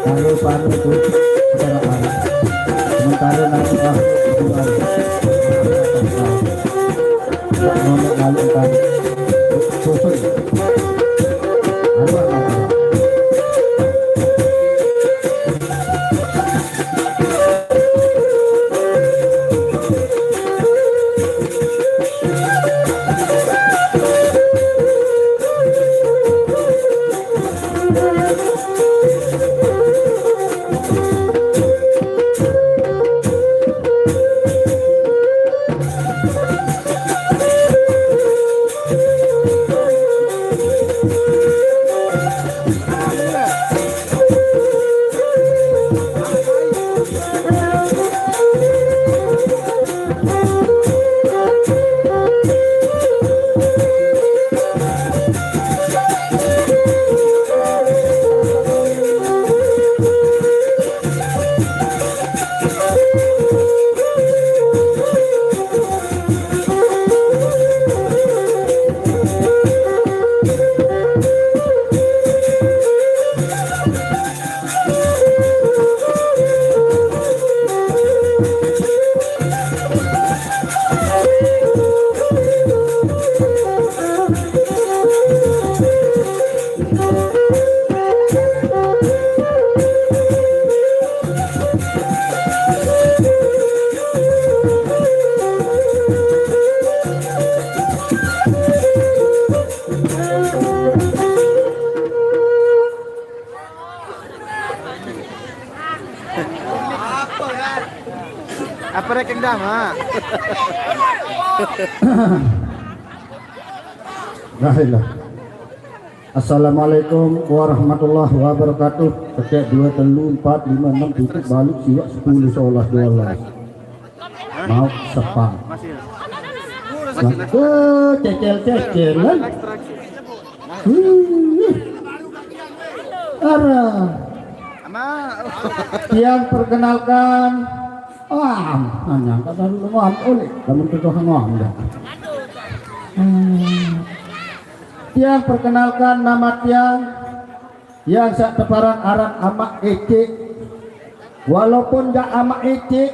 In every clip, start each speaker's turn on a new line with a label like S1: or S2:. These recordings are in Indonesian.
S1: kalau paru itu kendaraan sementara nanti nomor lalu kan susun
S2: apa reking dama?
S1: Baiklah. Assalamualaikum warahmatullahi wabarakatuh. Cek 2 3 4 5 6 tutup balik siap 10 11 12. Mau sepang. Cecel-cecelan. Arah. Yang perkenalkan hanya kata ngom oleh kamu tuh ngom dah. Tiang perkenalkan nama tiang yang sak teparan aran amak ece walaupun gak amak ece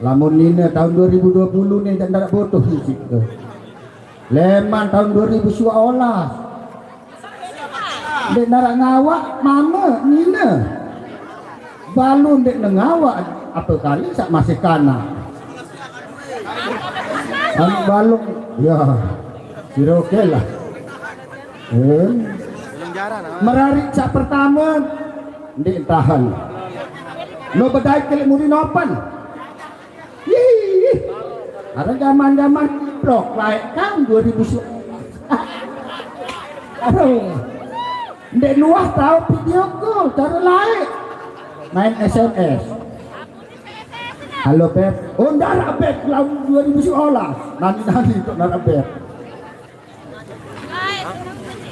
S1: lamun nina tahun 2020 nih jangan butuh fisik leman tahun 2000 suaolah dek narak ngawak mama nina balun dek ngawak apa kali sak masih kana balung ya siroke lah merarik sak pertama dek tahan no bedai kelik muri nopan ada zaman-zaman blok lain kan 2000 ndek luah tahu video call cara lain main SMS halo Beb oh ndara Beb lalu 2000 sekolah nanti untuk ndara Beb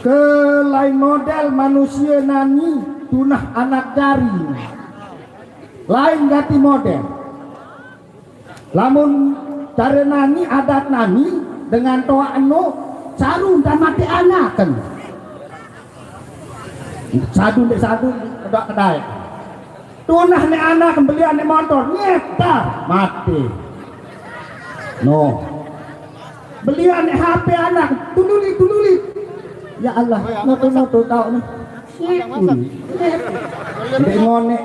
S1: ke lain model manusia nani tunah anak dari lain ganti model lamun cara nani adat nani dengan toa anu sarung dan mati anak kan sadu dek sadu kedai kedai tunah nih anak belian nih motor nyetar mati no belian nih HP anak tululi ya Allah noto tahu nih dek ngone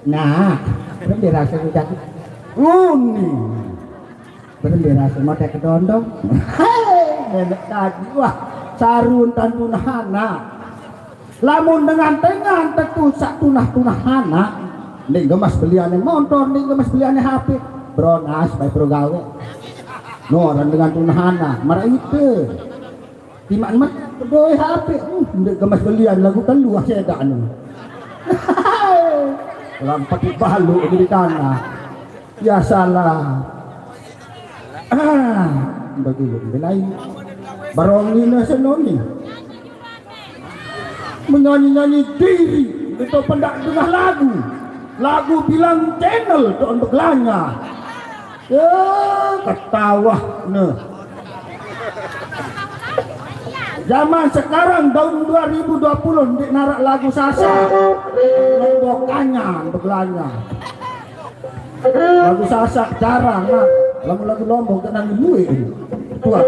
S1: nah berarti rasa udah uni berarti rasa mau teh kedondong nenek tadi wah sarun tan tunah anak lamun dengan tengan tentu sak tunah-tunahana ning gemas beliane motor ning gemas beliane HP bronas bae progawe no dan dengan tunahana mara itu timaan mat doe HP ning gemas belian lagu kan luah seda anu lampat balu di tanah ya salah begitu belai barongina senoni menyanyi-nyanyi diri itu pendak tengah lagu bilang channel itu untuk lanya ketawa Zaman sekarang tahun 2020 di narak lagu sasa lombokannya begelanya lagu sasa jarang lah lagu-lagu lombok kena dibuih tuan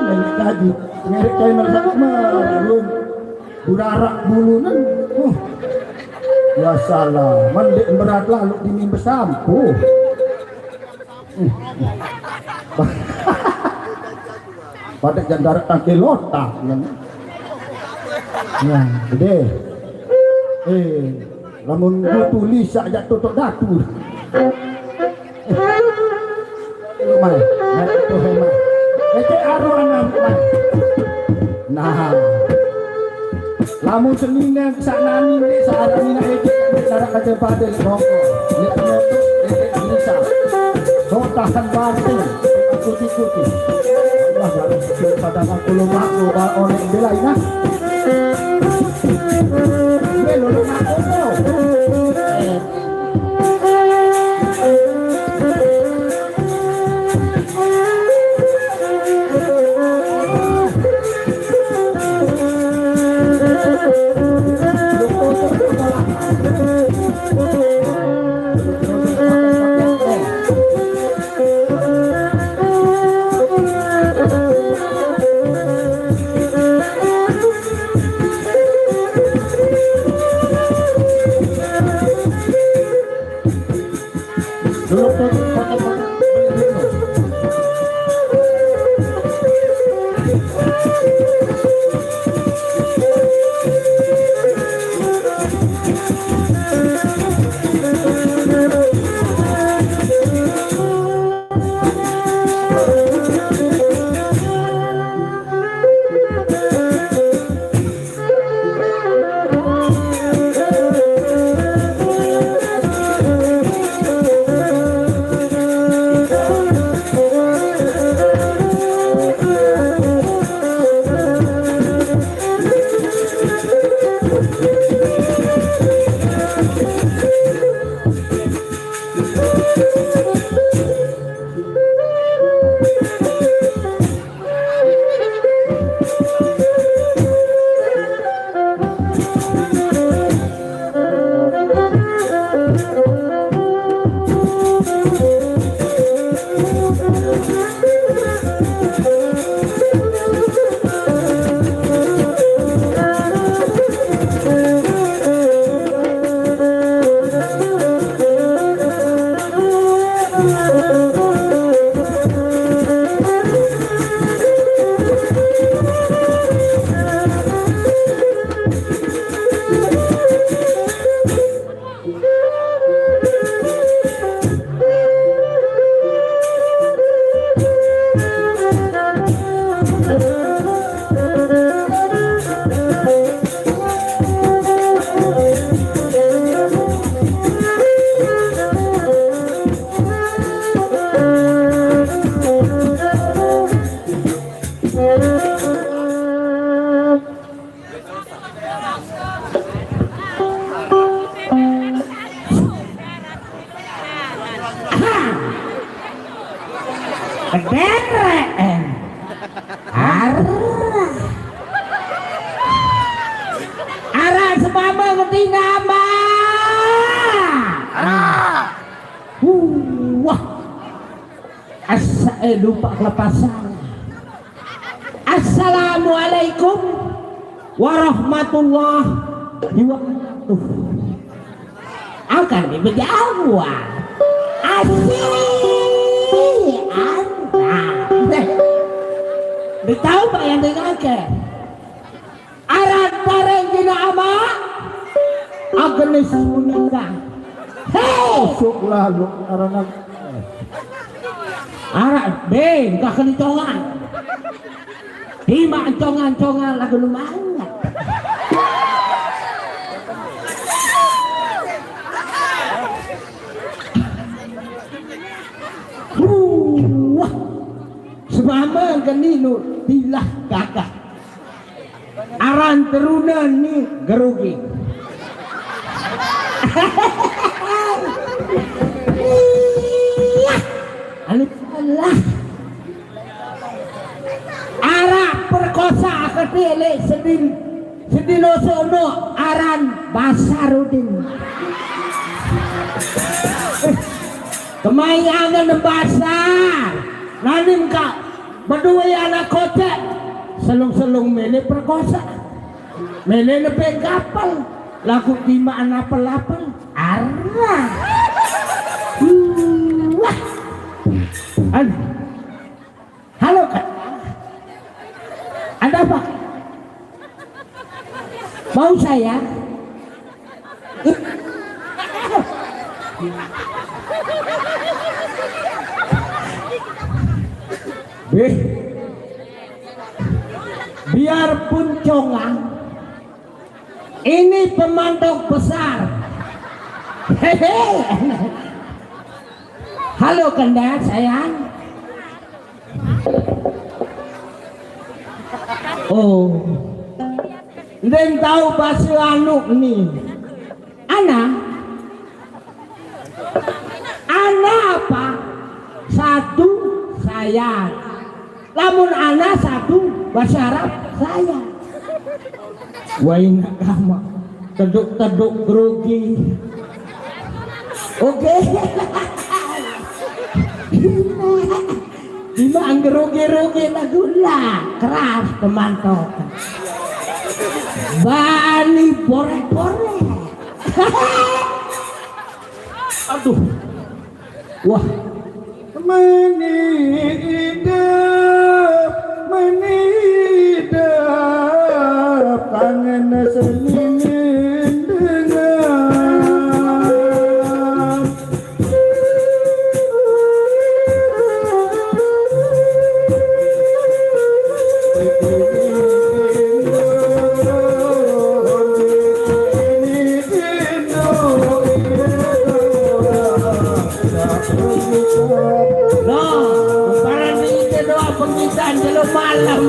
S1: nenek kaji nyari channel sama belum burarak bulunan ya salah mandi berat lalu dini bersampu pada jandara tangki lotak ya gede lamun tulis saja tutup datu lumai itu hemat aruan nah lamun senina kesana ini saat ini itu cara kerja pada rokok lihat motor itu bisa so tahan banting ikuti wah pada aku lumaku oleh belai nah belum aku
S3: Arah sebama ngerti nama. Wah. Lupa kelepasan. Assalamualaikum warahmatullahi wabarakatuh. Akan dijawab. Asih anda. Tahu Pak yang dengarkan? Arah bareng dina ama Agnes menikah. Hei,
S1: syuklah lu karena
S3: arah ben kah kencongan. Lima congan-congan lagu lumayan. Wah, semama kan ni nu tilah kakak. Aran terunan ni gerugi. Alif Allah. perkosa ketele sedino sono aran Basarudin. Kemayangan basar. Nanim kak berdua anak kota selung-selung mele perkosa. Mele lebih kapal. Lagu lima anak pelapal. Arah. Wah. Halo kak. Ada apa? Mau saya? Biarpun congang, ini pemantok besar. Hehe. Halo Kanda sayang. Oh, dan tahu bahasa anu nih, Ana apa? Satu saya. Lamun Ana satu bahasa Arab saya. Wain kama teduk grogi. Oke. Lima anggeroge-roge lagula keras temantok. Bani borek-borek. Aduh. Wah.
S1: Menidap kangen seningin dengan
S3: pengisan jelum malam.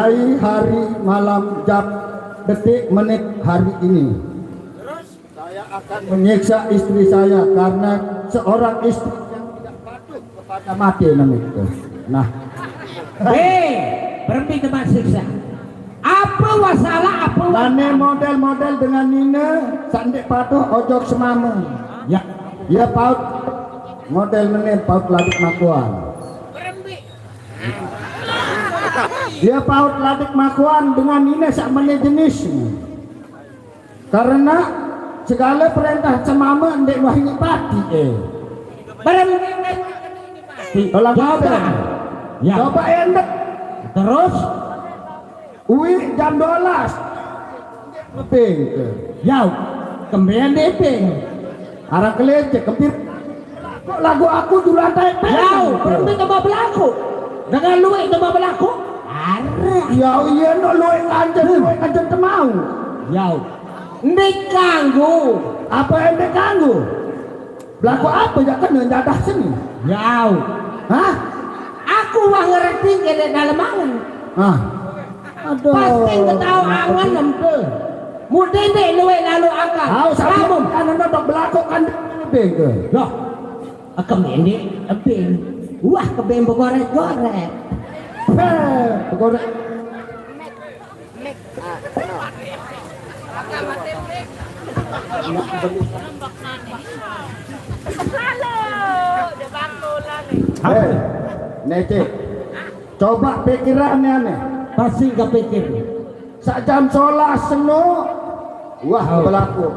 S1: mulai hari, malam, jam, detik, menit hari ini saya akan menyiksa istri saya karena seorang istri yang tidak patuh kepada mati namanya. Nah,
S3: berhenti tempat siksa. Apa masalah apa?
S1: Lane model-model dengan Nina sandek patuh ojok semama.
S3: Ya,
S1: Ya paut model menit paut ladik makuan. Dia paut ladik makuan dengan Nina sakmene jenis. Karena segala perintah semama ndek wahini pati Tolong
S3: coba. Ya.
S1: Coba endek.
S3: Terus
S1: Ui jam 12 lebih
S3: ya kemudian DP
S1: arah kelecek kempir kok lagu aku di lantai
S3: ya berhenti tempat berlaku dengan luwe tempat berlaku arah
S1: ya iya no luwe kanjen temau
S3: ya ndek kanggo
S1: apa yang ndek kanggo berlaku apa ya kan nyadah sini
S3: ya
S1: hah
S3: aku mah ngerti kene dalam angan
S1: aduh
S3: pasti ketahu angan nempe mudin dek luwe lalu akal
S1: kamu kan ndak berlaku kan lebih ke
S3: loh kemudian ebing wah kebeng begorek-gorek
S1: begorek Nece, coba pikirannya nih.
S3: pasti kepikir
S1: Sak jam 11 seno, wah berlaku.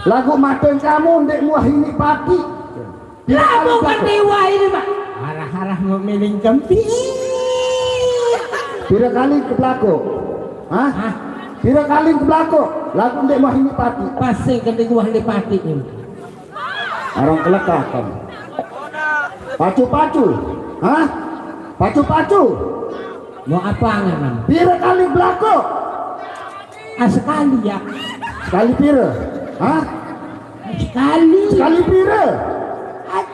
S1: Lagu maten kamu ndek muah ini pagi.
S3: lagu kan dewa ini pak arah-arah memilih kempis
S1: Pira kali ke belako? Hah? Pira kali ke belako? Lagu ndek muah ini pagi.
S3: pasti ketika lipati ini
S1: Orang kelekakan. Pacu-pacu. Hah? Pacu-pacu.
S3: mau apa nganam
S1: Pira kali belako?
S3: sekali ya
S1: Sekali pira? Hah?
S3: sekali
S1: Sekali pira?
S3: ay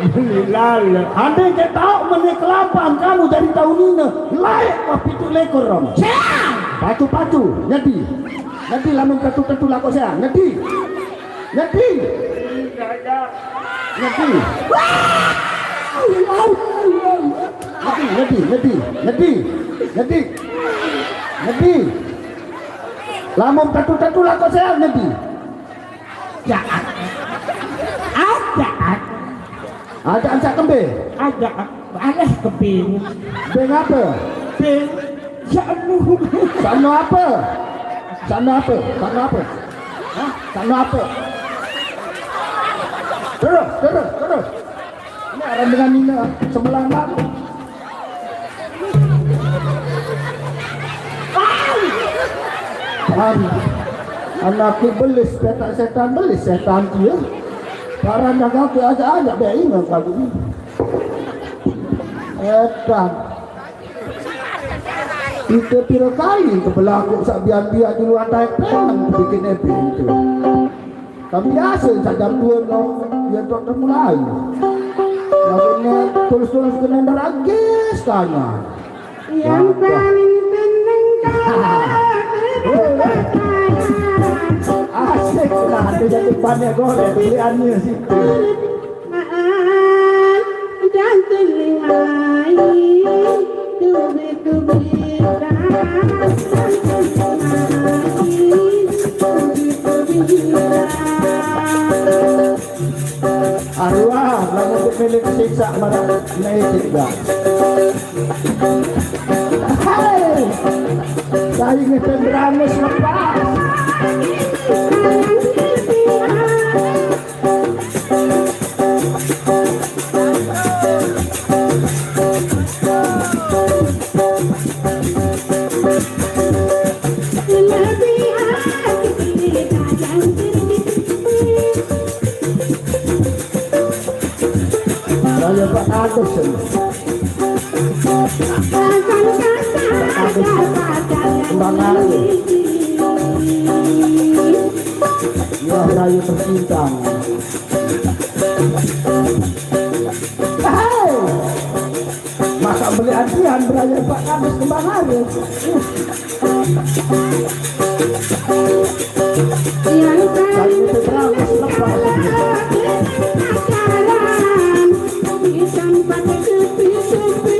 S1: Alhamdulillah. Andai kita tahu menik kelapan kamu dari tahun ini layak kopi itu lekor rom. Pacu-pacu, nyedi. Nyedi lamun ketu-ketu lako saya, nyedi. Nyedi. Nyedi. Nyedi. Lamun ketu-ketu lako saya, nyedi.
S3: ya
S1: Ada ansak kembe.
S3: ada aneh keping
S1: Beng apa?
S3: ping janu
S1: Sana apa? Sana apa? Sana apa? Hah? Sana apa? Terus. Ini orang dengan Nina sebelah mana? Anakku belis, petak setan belis, setan dia. Barang dagang ke aja bayi nggak kali ini. Setan. Itu pira kali ke belakang sak biar dulu antai pengen bikin epi itu. Tapi biasa saja dua no, dia tak mulai. Lagunya tulis-tulis kena lagi sekalian.
S4: Yang paling tenang
S1: Asik lah, itu jadi banyak golek pilihannya situ.
S4: dan telingai tubi-tubi
S1: Arwah, lalu pemilik siksa marah naik dah. Hai, saya ingin berani selepas. Saya Pak Agus ini. Kembang lagi. Ya rayu tercintang. Hai. Masa beli antrian beraya Pak Kades kembang hari.
S4: Yang paling
S1: Itu berawas lepas.
S4: pacaran di tempat sepi-sepi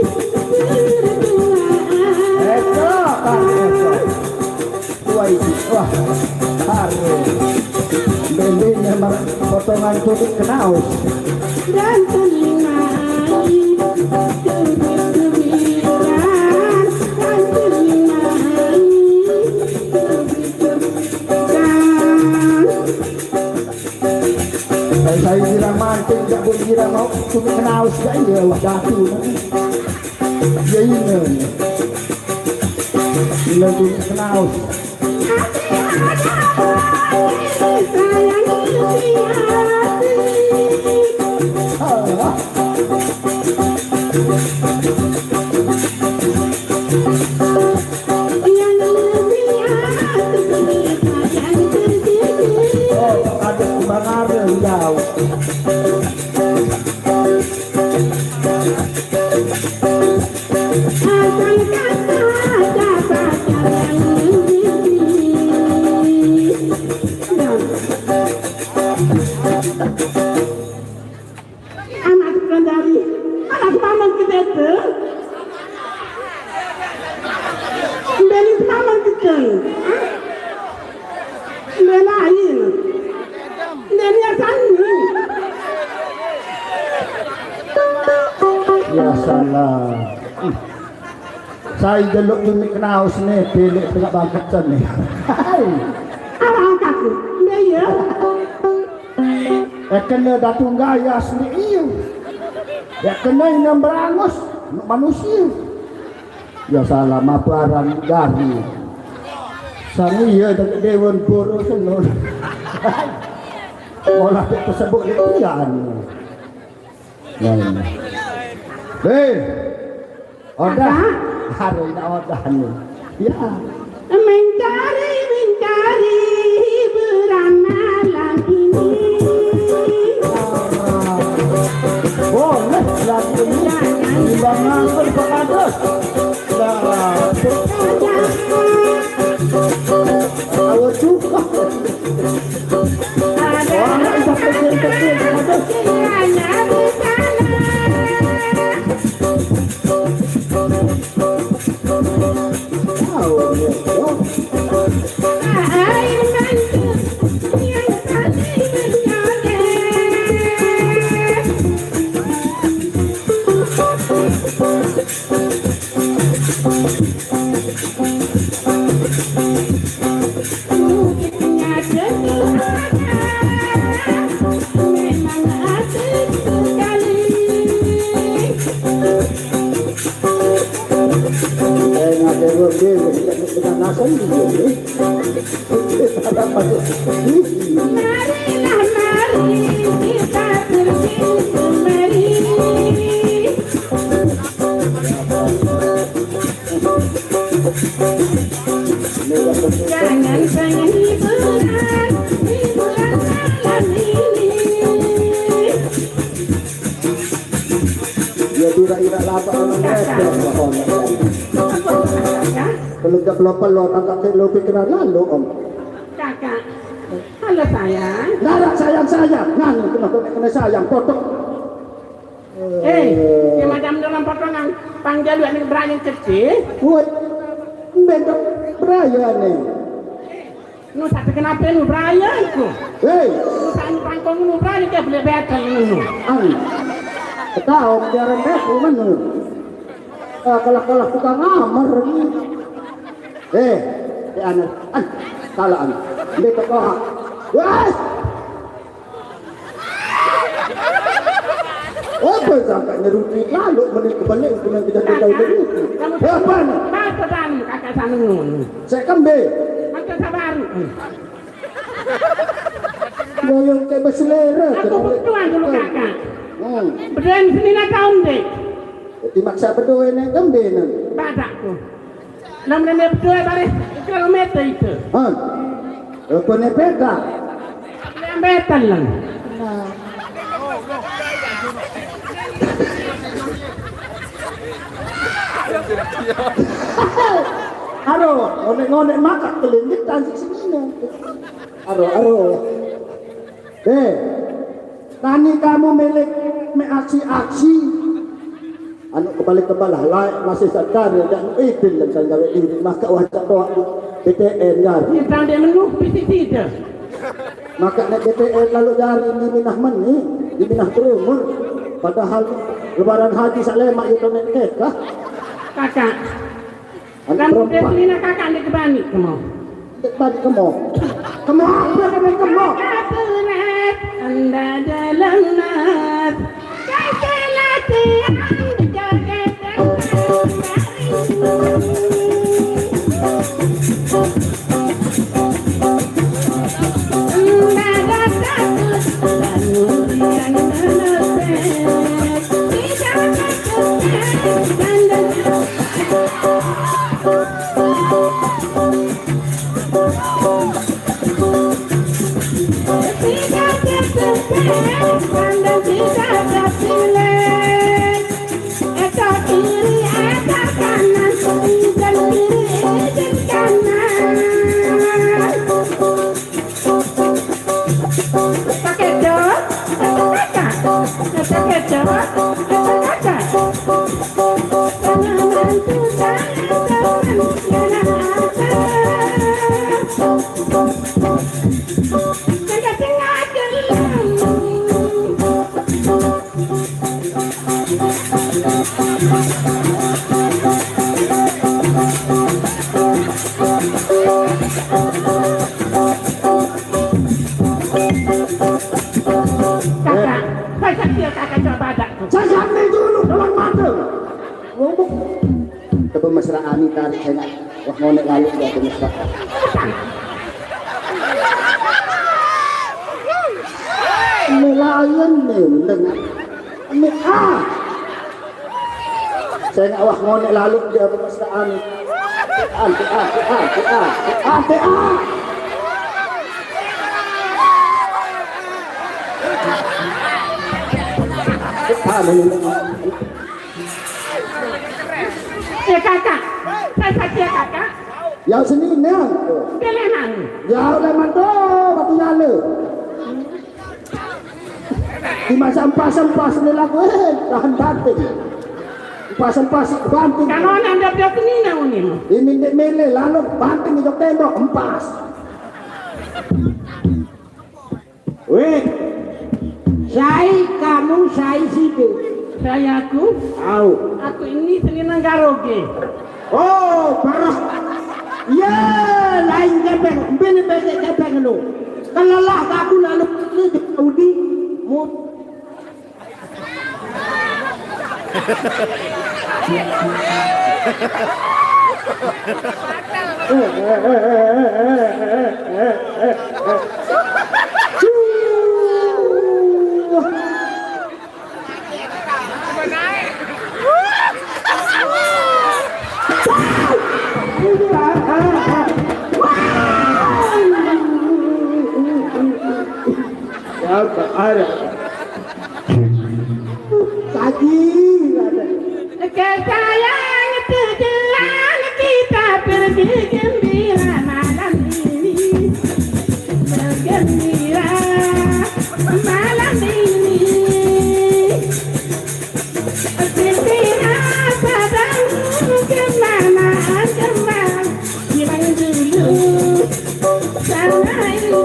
S4: berduaan.
S1: Eko, Eko. Wah, hari. Bendenya potongan kulit kenaus.
S4: Dan telingai kebit-kebitan, dan telingai kebit-kebitan.
S1: Saya kira manting, tak boleh kira mau kulit kenaus saja. Wah, datu. Ya ini. Ini kulit kenaus.
S4: Sayang isi hati.
S1: Ah.
S4: Yang lebih hati yang terjadi.
S1: Oh, ada kembang ada jauh.
S4: Akan kata ada pacar yang lebih. Anak dari anak mamang kita itu dari mamang kita belain dari asani
S1: Ya salah. Saya jeluk kulit kenaus nih, pilih tengah bangkitan nih. Hai.
S4: arang kaku dia
S1: Kena datung gaya sendiri. Ya kena yang berangus manusia. Ya salah maparan gari. Sang iya dari Dewan Puro senul. Molah tersebut letian. Hei, odah. Harus odah nih. Ya.
S4: mencari beramalan ini.
S1: Boleh lagi ini. Timbangan Pak Kades. Awak suka. Orang nak isap kecil-kecil Kades.
S4: Marilah mari kita berkemari. Jangan pengen hiburan malam ini.
S1: Ya tidak lapa orang mereka. Kalau tak pelopor tak kelo pikiran lalu om.
S4: Kakak, halo sayang.
S1: Nara sayang nganu kena sayang potong.
S4: Ya macam dalam potongan panggil yang berani kecil.
S1: Buat bentuk beraya nih.
S4: Nu tak kenapa nu beraya itu.
S1: Hei,
S4: Nu tak pangkong nu berani ke boleh betul nu.
S1: ang. Tahu biaran beku mana. Kalah tukang amar ni. Anak, salah anak. Betul kau. Wah. Apa sampai neruti lalu menit kebalik dengan tidak tahu itu. Apa ni?
S4: Apa kamu kakak sana nu?
S1: Saya kembe.
S4: Macam sabar.
S1: Goyang kayak berselera.
S4: Aku bertuan dulu kakak.
S1: Hmm.
S4: Berani sini nak tahun dek.
S1: Jadi maksa berdua ni kembe ni.
S4: Badakku. Nama dia berdua balik kilometer itu.
S1: Apa ni peda?
S4: betal lang.
S1: Nah. Aro, ngonek-ngonek makak kelingit tansik sini. Aro. Tani kamu milik me aksi-aksi. Anu kebalik-kebalik lah, masih sadar ya dan idin dan saya gawe diri maka wajah doa BTN gar.
S4: Kita dia menung PTT dah.
S1: Maka nek BTN lalu jari di minah meni, di minah terumur. Padahal lebaran haji salemak itu nek kah?
S4: Kakak.
S1: Anak
S4: Kamu
S1: perempuan.
S4: definina kakak di kebani kamu.
S1: Tadi kamu apa kamu?
S4: Berat anda dalam nas. Kaiselati
S1: Saya sampai dulu dalam mata. Ngomong. Tapi mesra ani tarik saya. Wah ngonek lalu dia ke mesra. Melayan dengan saya nak wah ngonek lalu dia ke mesra ani.
S4: kakak, saya saja kakak.
S1: Yang sini ni.
S4: Kelenan.
S1: Jauh leman tu batu nyala. Di masa empas ni lagu tahan banting. Empas banting.
S4: Kalau anda dia ni nak ni.
S1: Ini mele lalu banting di tembok empas. Weh.
S3: Kamu situ.
S4: Saya aku. Aku ini senang karaoke.
S1: Oh, parah. Ya, lain kepeng. Bini besek kepeng lu. Kalau lah aku lalu ni di Saudi. Mu.
S4: Kesayang tujuan kita pergi gembira malam ini. Bergembira malam ini. Gembira sedang kemana Hilang dulu sana ibu.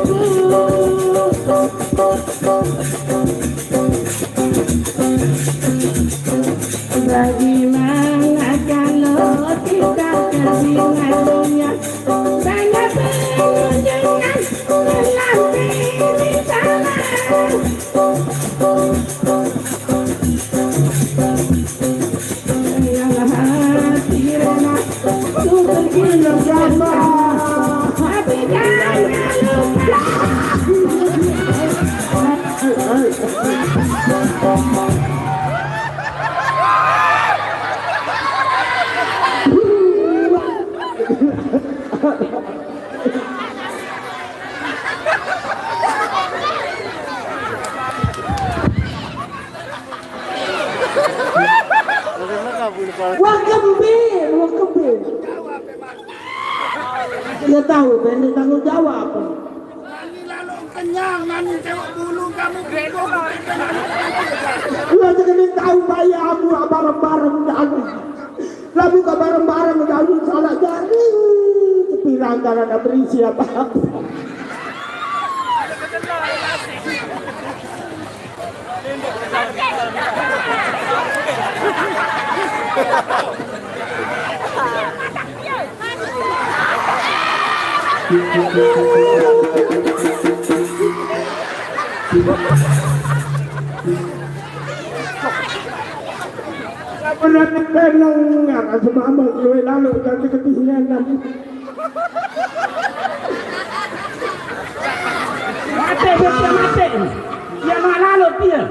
S4: Bagaimana kalau kita kesingannya banyak pengunjungan melampi di sana. Yang hati rena ku bergilung jamba, tapi jangan lupa.
S3: Wah kembir. Dia tahu, ini tanggung jawab.
S4: Nani lalu kenyang, nani tengok bulu kamu gede.
S3: Lu aja kena tahu bayar aku bareng-bareng jalan. Lalu ke bareng-bareng jalan salah jari. Kepirang karena berisi apa-apa. Pernah pengen nggak semua lu lalu jadi ketinggian nanti. Mati betul mati. Dia nak lalu dia.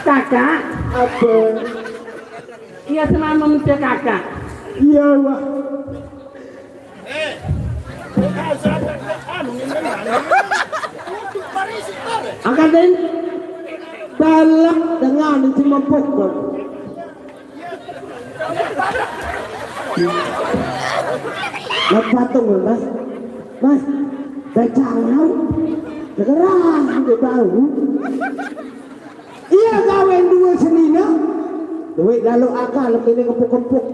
S3: Kakak, apa? Iya selama mencari kakak. Iya wah. Angkatin balak dengan cuma pukul. Lepas tu mas, dah tahu, sekarang dia tahu. Iya kawan dua senina, duit lalu akal lebih ni kepuk-kepuk,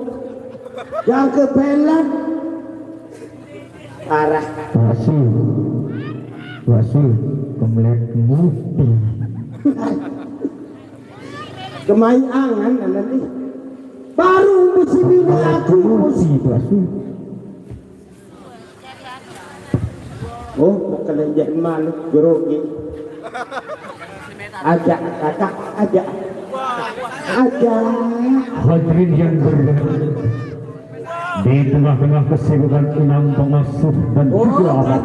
S3: yang kepelan, arah.
S1: Wasu, kemelek muti.
S3: Kemain angan nanti, baru bersini aku.
S1: Wasu.
S3: Oh, kalau jadi malu, gerogi. Ajak kakak, ajak.
S1: Hadirin yang berbahagia, di tengah-tengah kesibukan enam pengasuh dan juga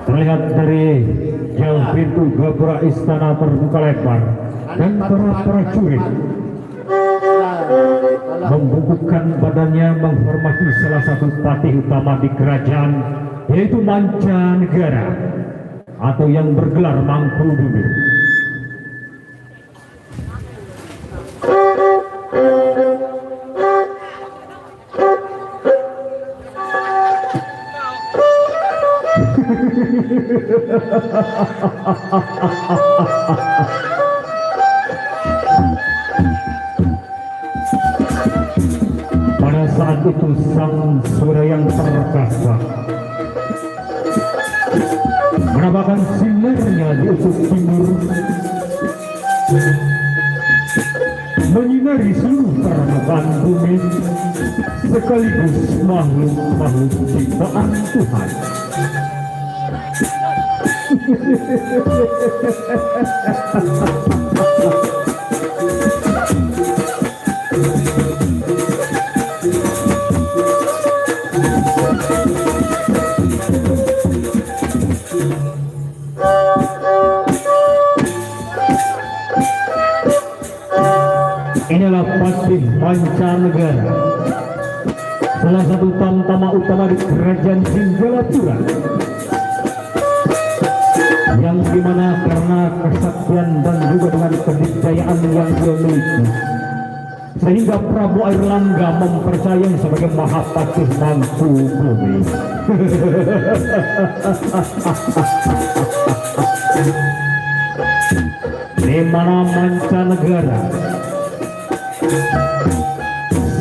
S1: terlihat dari jauh pintu gapura istana terbuka lebar dan para prajurit membukukan badannya menghormati salah satu patih utama di kerajaan, yaitu Mancanegara atau yang bergelar Mangkubumi. Pada saat itu sang surya yang perkasa menampakkan sinarnya di ufuk timur, menyinari seluruh permukaan bumi sekaligus makhluk-makhluk ciptaan Tuhan. Inilah patih Mancanegara, salah satu tamtama utama di kerajaan Singgalapura, yang dimana karena kesaktian dan juga dengan keniscayaan yang dia miliki, sehingga Prabu Airlangga mempercayai sebagai Mahapatih Mangkubumi. Di mana Mancanegara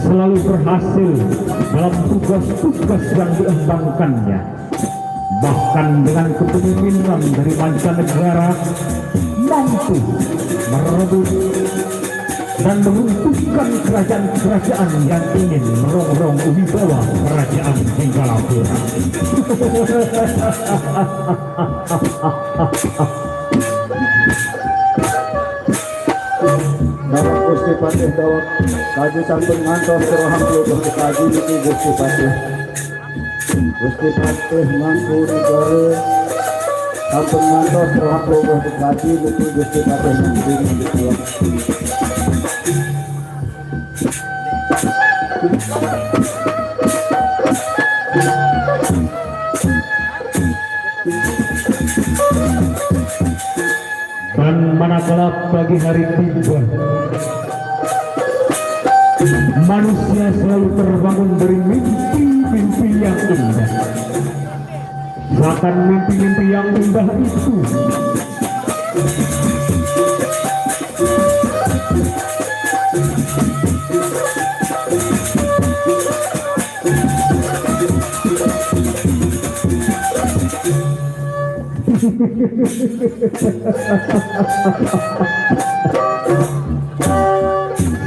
S1: selalu berhasil dalam tugas-tugas yang diembankannya. Bahkan dengan kepemimpinan dari Mancanegara mampu merebut dan meruntuhkan kerajaan-kerajaan yang ingin merongrong wibawa kerajaan Singgalapura. Bapak Gusti Patih Dawat kaji sampun ngantos rohang kelutuh kaji niki Gusti Patih Mangkunegara sampun ngantos rohang kelutuh kaji niki Gusti Patih Mangkunegara.
S5: Dan manakala pagi hari tiba, manusia selalu terbangun dari mimpi-mimpi yang indah. Bahkan mimpi-mimpi yang indah itu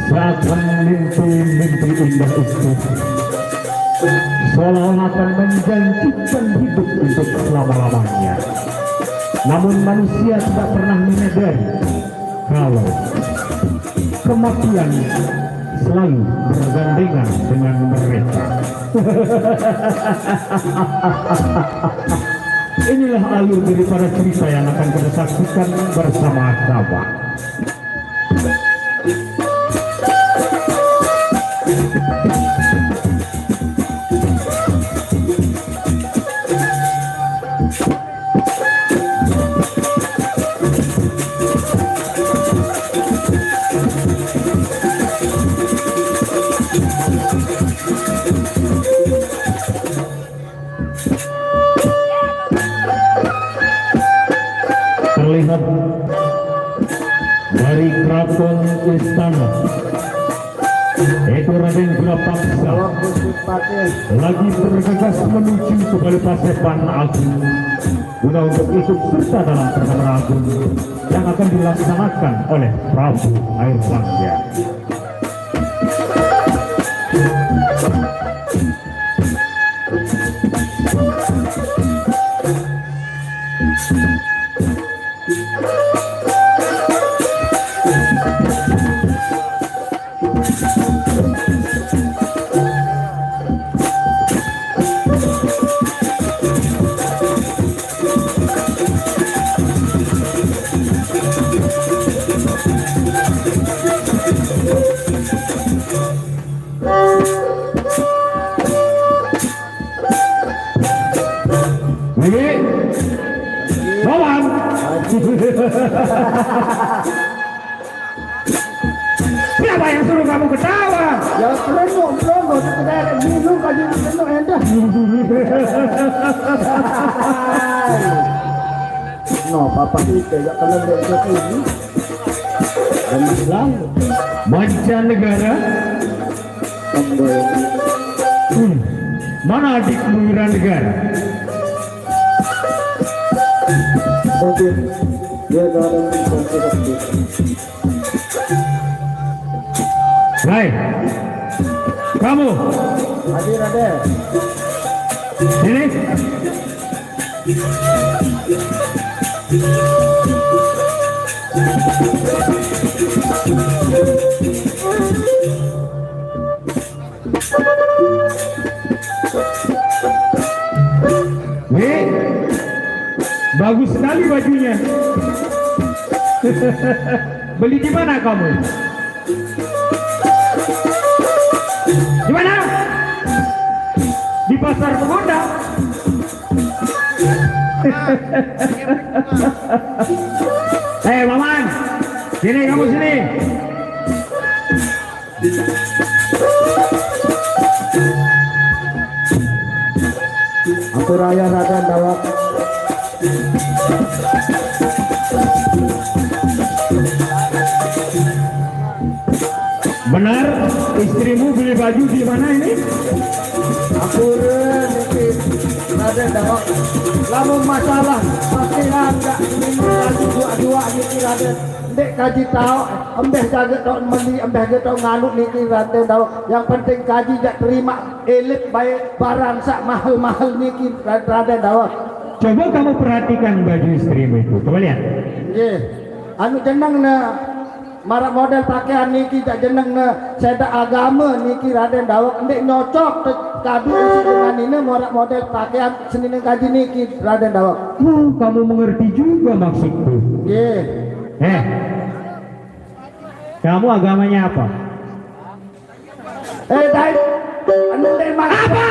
S5: seakan mimpi-mimpi indah itu seolah-olah akan menjanjikan hidup untuk selama-lamanya. Namun manusia tidak pernah menyadari kalau kematian selalu bergandengan dengan mereka. Inilah alur daripada cerita yang akan kita saksikan bersama-sama. Terlihat dari keraton istana itu Raden Grapaksa lagi bergegas menuju ke Balikpasepan Agung guna untuk ikut serta dalam perkara agung yang akan dilaksanakan oleh Prabu Airlangga. Ini, Roman. Siapa yang suruh kamu ketawa?
S3: Ya pelongo sekedar minum kaji pelongo endah. No, papa kita ya kalau lihat ini dan Islam
S5: Mancanegara. Mana adikmu Wiranegara?
S3: Oke, dia dalam konsentrasi.
S5: Hai, kamu
S3: Hadir ada.
S5: sini. Nih, bagus sekali bajunya. Beli di mana kamu? Di mana? Di pasar Pemonda. Maman, sini kamu sini.
S3: Ampuraya Raden Dawak.
S5: Benar, istrimu beli baju di mana ini?
S3: Ampura niki Raden Dawak. Lamun masalah pasti enggak ini dua niki Raden. Dek kaji tahu, embeh jaga tahu mandi, embeh jaga tahu nganuk niki Raden Dawak. Yang penting kaji jak terima elit baik barang sak mahal-mahal niki Raden Dawak.
S5: Coba kamu perhatikan baju istrimu itu, coba lihat.
S3: Nggih. Anu jeneng na marak model pakaian niki tak jeneng na seda agama niki Raden Dawak ndek nyocok kadu isi dengan ini marak model pakaian senine kaji niki Raden Dawak.
S5: Kamu mengerti juga maksudku.
S3: Nggih.
S5: Kamu agamanya apa?
S3: Dai. Anu dai
S5: Apa?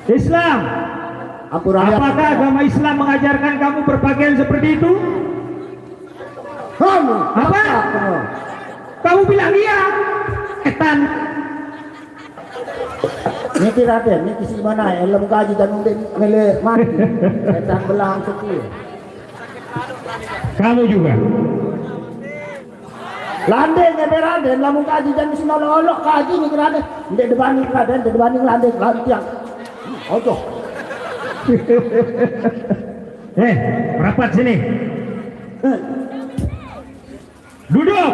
S5: Islam. Apakah agama Islam mengajarkan kamu berpakaian seperti itu? Apa? Kamu bilang iya. Etan.
S3: Niki Raden, niki si mana elem gaji dan undin ngele mati. Etan belang sekil.
S5: Kamu juga.
S3: Landeng ngebe Raden, lamun gaji dan si nololok gaji niki Raden. Ndek dibanding Raden, ndek dibanding landeng lantiang. Ojo.
S5: Rapat sini. Duduk.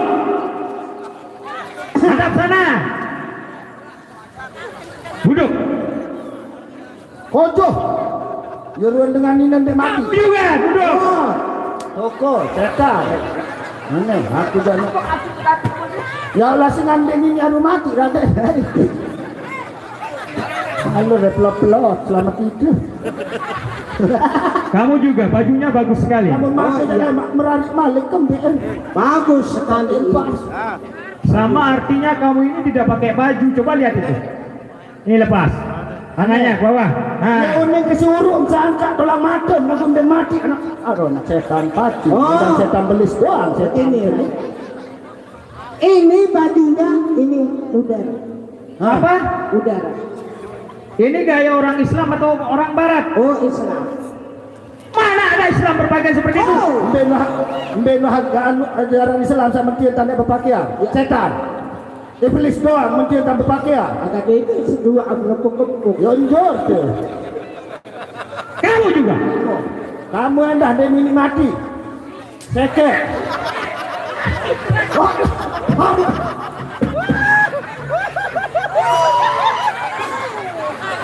S5: Hadap sana. Duduk.
S3: Ojo. Yuruan dengan ini ndek mati.
S5: Kamu juga duduk.
S3: Toko, cetak. Mana aku jangan. Ya Allah sing ngandeng ini anu mati Raden. Halo repelot-pelot, selamat tidur.
S5: Kamu juga bajunya bagus sekali.
S3: Kamu masih merarik malik kembali. Bagus sekali.
S5: Sama artinya kamu ini tidak pakai baju. Coba lihat itu. Ini lepas. Tangannya ke bawah.
S3: Ini unik kesuruh sangka tolong makan langsung dia mati anak. Aduh nak setan pati. Bukan setan belis doang. Setan
S1: Ini bajunya, ini udara.
S5: Apa?
S1: Udara.
S5: Ini gaya orang Islam atau orang Barat?
S1: Oh, Islam.
S5: Mana ada Islam berpakaian seperti itu?
S3: Mbak ajaran Islam sama dia tanda berpakaian. Setan. Iblis doang mencium tanpa pakaian.
S1: Agak itu dua agak-agak.
S3: Yonjor tuh.
S5: Kamu juga.
S3: Kamu anda demi mati. Seket.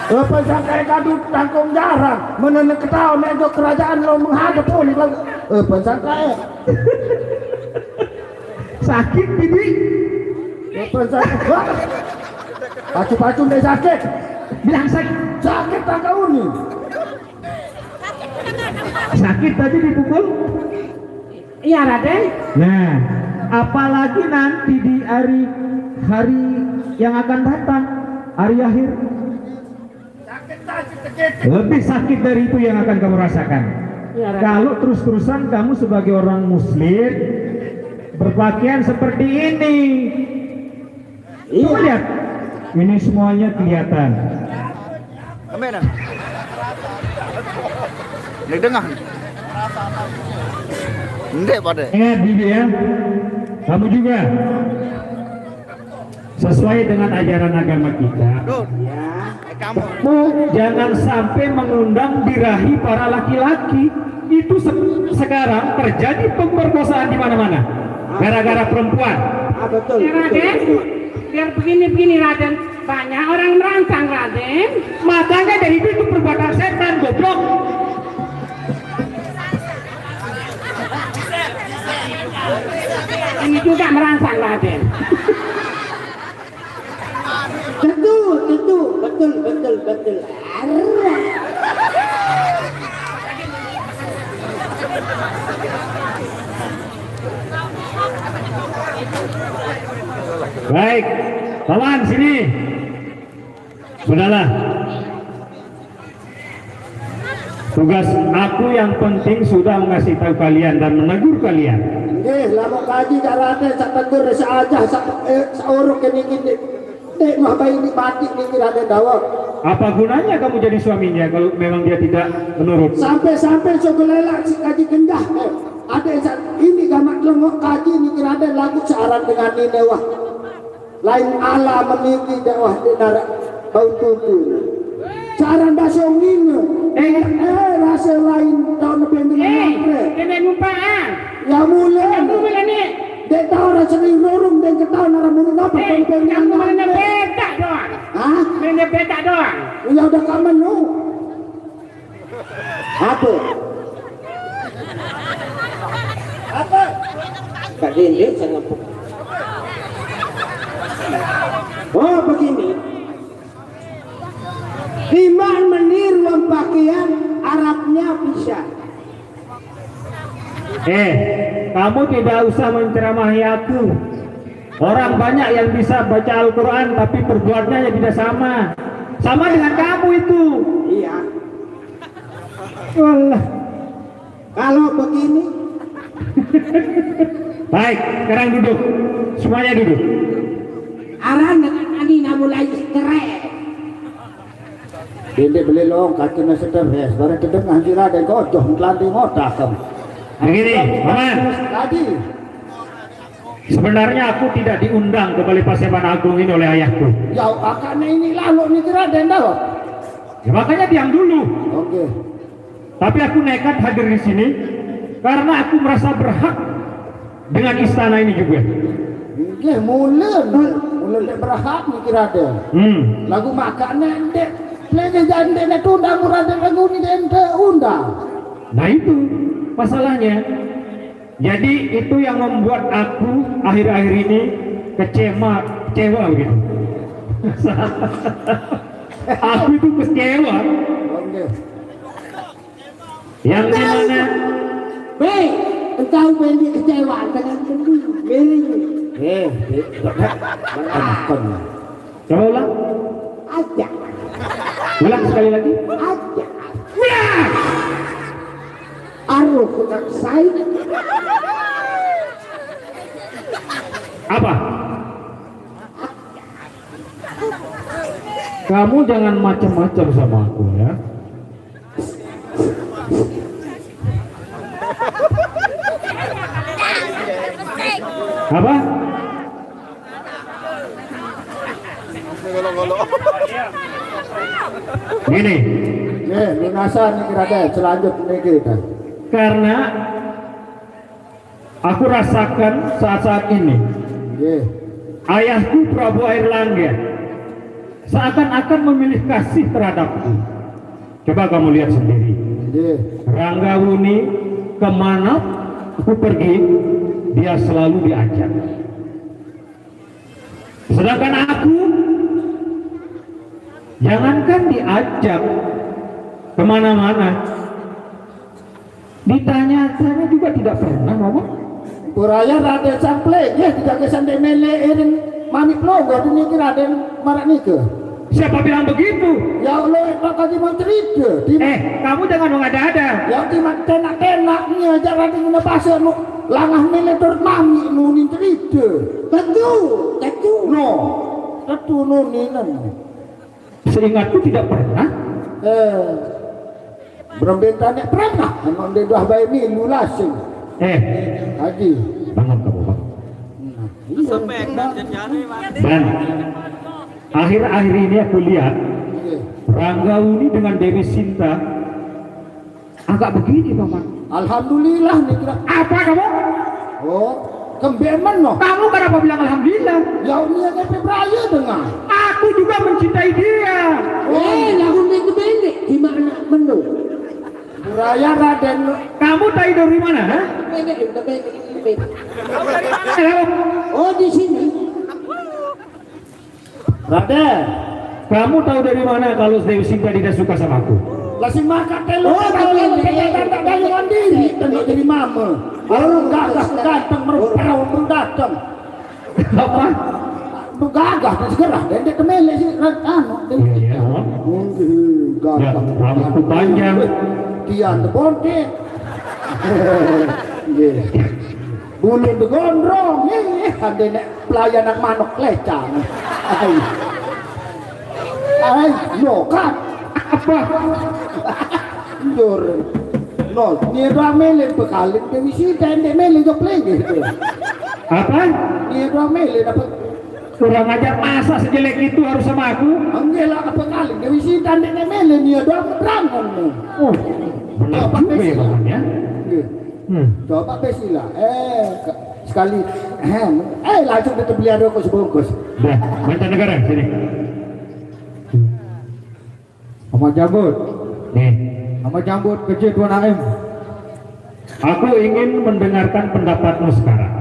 S3: Apa sangkai kadu tangkung jarang menenun ketahuan nego kerajaan lo menghadap pun apa sangkai
S5: Sakit bibi.
S3: apa sangkai pacu-pacu deh sakit
S5: Bilang sakit.
S3: sakit tangkau ini
S5: Sakit tadi dipukul.
S1: Iya Raden.
S5: Nah, apalagi nanti di hari yang akan datang, hari akhir. Lebih sakit dari itu yang akan kamu rasakan. Kalau terus-terusan kamu sebagai orang muslim berpakaian seperti ini. Coba lihat. Ini semuanya kelihatan.
S2: Kamera. Nek dengah. Ndek pada.
S5: Ingat bibi ya. Kamu juga. Sesuai dengan ajaran agama kita.
S2: Kamu.
S5: Jangan sampai mengundang birahi para laki-laki. Itu sekarang terjadi pemerkosaan di mana-mana. Gara-gara perempuan.
S1: Betul.
S6: Ya, Raden, biar begini-begini Raden, banyak orang merancang Raden.
S5: Makanya dari itu perbuatan setan, goblok.
S6: Ini juga merancang Raden.
S1: Betul.
S5: Baik, kawan sini. Sudahlah. Tugas aku yang penting sudah mengasih tahu kalian dan menegur kalian.
S3: lama kaji caranya sak tegur saja sauruk ini gini dek mah bayi ini mati nih Raden Dawang.
S5: Apa gunanya kamu jadi suaminya kalau memang dia tidak menurut?
S3: Sampai sogelela si kaji kendah ada ini gamak lengok kaji nih Raden lagu searan dengan ini dewah lain ala meniti dewah di darat bau tutu searan basong ini rasa lain tahun lebih
S6: Kena numpaan.
S3: ya mulai
S6: Mulai ni.
S3: dek tahu rasa ni lorong dek ketahuan arah mundur apa
S6: Yang mana petak doang.
S3: Hah?
S6: Mana petak doang.
S3: Ya udah kamen lu. Apa? Apa?
S1: Kak Dende jangan Oh begini. Iman meniru pakaian Arabnya bisa.
S5: Kamu tidak usah menceramahi aku. Orang banyak yang bisa baca Al-Quran tapi perbuatannya tidak sama. Sama dengan kamu itu.
S1: Iya.
S5: Walah.
S1: Kalau begini,
S5: Baik, sekarang duduk. Semuanya duduk.
S6: Aran ani na mulai stres.
S1: ini beli long kaki nasi teres. Barang kedeng anjir ada kodoh ngelanti ngotak kamu.
S5: Begini, Paman.
S1: Tadi,
S5: Sebenarnya aku tidak diundang ke Balai Paseban Agung ini oleh ayahku.
S1: ya akarnya ini lalu nih kira ada tahu.
S5: Ya, makanya diam dulu.
S1: Oke.
S5: Tapi aku nekat hadir di sini karena aku merasa berhak dengan istana ini juga.
S1: Oke, mulai berhak nih kira ada. Lagu makannya dek, lagi jande tunda murah lagu ini ente undang.
S5: Nah itu masalahnya. Jadi itu yang membuat aku akhir-akhir ini kecewa begitu. Aku itu kecewa.
S1: Oke.
S5: Yang dimana
S6: Engkau beli kecewa dengan beli.
S1: Makan.
S5: coba ulang,
S6: Aja.
S5: ulang sekali lagi.
S6: Aja. Aruh dengan saya.
S5: Apa? Kamu jangan macam-macam sama aku ya. Apa? Gini,
S1: Lunasan nih kira ada selanjutnya kita.
S5: karena aku rasakan saat-saat ini ayahku Prabu Airlangga seakan-akan memilih kasih terhadapku. Coba kamu lihat sendiri. Ranggawuni kemana aku pergi, dia selalu diajak. Sedangkan aku, jangankan diajak kemana-mana, ditanya-tanya juga tidak pernah, Mama.
S1: Buraya Raden Sample, ya tidak kesan demele iring mami plogo ini kira Raden marak nika.
S5: Siapa bilang begitu?
S1: Ya Allah, itu kaki mau cerita.
S5: Kamu jangan mengada-ada.
S1: Ya timak tenak-tenaknya aja Raden kena pasal nu langah mele turut mami nunin cerita.
S6: Betul.
S1: No, tentu nuninan.
S5: Seingatku tidak pernah.
S1: Berombentanya pernah. Emang dia dah bayi milu lasing. Haji.
S5: Bangun kamu, Bang. Dan akhir-akhir ini aku lihat Ranggawuni dengan Dewi Sinta agak begini, Paman.
S1: Alhamdulillah nih kira.
S5: Apa kamu?
S1: Oh, kembeman no.
S5: Kamu kenapa bilang alhamdulillah?
S1: Ya ini yang Febraya dengar.
S5: Aku juga mencintai dia.
S6: Lagu ni kebeli di mana menu?
S1: Buraya Raden.
S5: Kamu tahu dari mana? Ha?
S6: Kebeli.
S5: Halo?
S6: Oh di sini.
S1: Raden.
S5: Kamu tahu dari mana kalau Dewi Sinta tidak suka sama aku?
S1: Lasing makan telo. Kalau tak gayungan diri, tengok jadi mama. Orang gagah ganteng merupau datang.
S5: Apa?
S1: Gagah dan segera. Dan dia kemele sih anu.
S5: Iya. Ya, rambutku panjang.
S1: Kian terbonte. Bulu begondrong. Ada nek pelayanan manuk lecang. Ay, kan.
S5: Apa?
S1: Jor. No, ni ramele bekalin Dewi Sinta ndek mele jo play gitu.
S5: Apa?
S1: Ni ramele dapat
S5: Kurang ajar, masa sejelek itu harus sama aku?
S1: anggela apa kali Dewi Sinta ndek mele ni doang berangan.
S5: Oh, benar juga ya Paman ya.
S1: Coba besila. Sekali langsung kita beli rokok sebungkus.
S5: Dah, mancanegara sini.
S3: Ahmad Jambut,
S5: Nih,
S3: Ahmad Jambut kerja Tuan AM.
S5: aku ingin mendengarkan pendapatmu sekarang.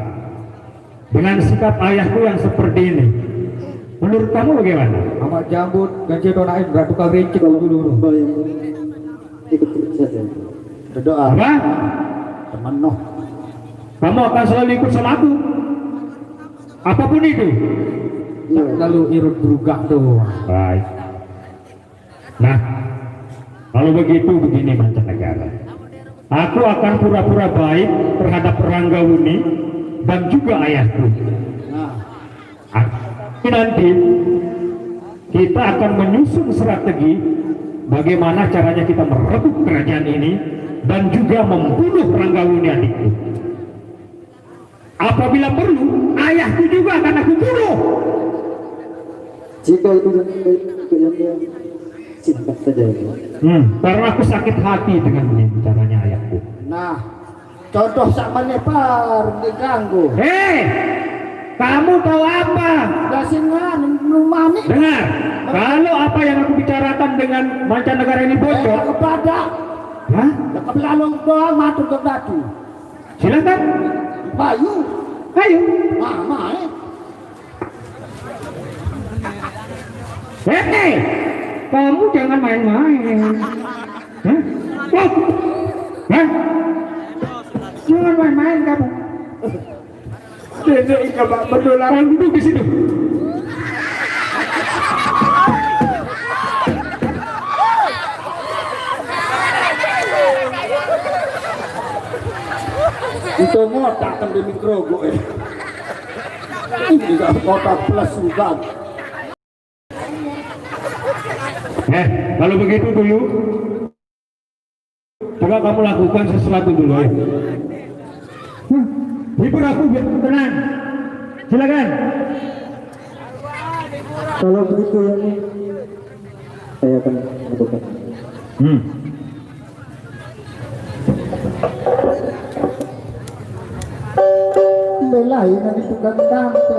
S5: Dengan sikap ayahku yang seperti ini, menurut kamu bagaimana?
S3: Ahmad Jambut kerja Tuan AM beratu kau rincik dulu.
S1: Ikut saja. Berdoa.
S5: Apa?
S1: Teman noh.
S5: Kamu akan selalu ikut sama aku? apapun itu.
S3: Lalu irut berugak doang.
S5: Baik. Nah, kalau begitu begini mancanegara. Aku akan pura-pura baik terhadap Ranggawuni dan juga ayahku. Nanti kita akan menyusun strategi bagaimana caranya kita merebut kerajaan ini dan juga membunuh Ranggawuni adikku. Apabila perlu, ayahku juga akan aku bunuh.
S1: Jika itu yang singkat saja ini.
S5: Karena aku sakit hati dengan caranya ayahku.
S3: Nah, contoh sama nepar diganggu.
S5: Hei, kamu tahu apa?
S3: Dasingan rumah nih.
S5: Dengar, kalau apa yang aku bicarakan dengan mancanegara ini bocor,
S3: Kepada
S5: hah?
S3: kebelalong doang matur ke datu.
S5: Silakan.
S3: Bayu,
S5: Ayo.
S3: mama
S5: Hei, kamu jangan main-main. Hah? Oh. Hah? Jangan main-main kamu.
S3: Nenek ikan berdolar.
S5: Orang duduk di situ.
S3: Itu ngotak kan di mikrogo ini. Ini juga kota plus juga.
S5: Kalau begitu dulu, coba kamu lakukan sesuatu dulu ya. Hibur aku biar tenang. Silakan.
S1: Kalau begitu ya, saya akan lakukan.
S3: Belain nanti tukang tante.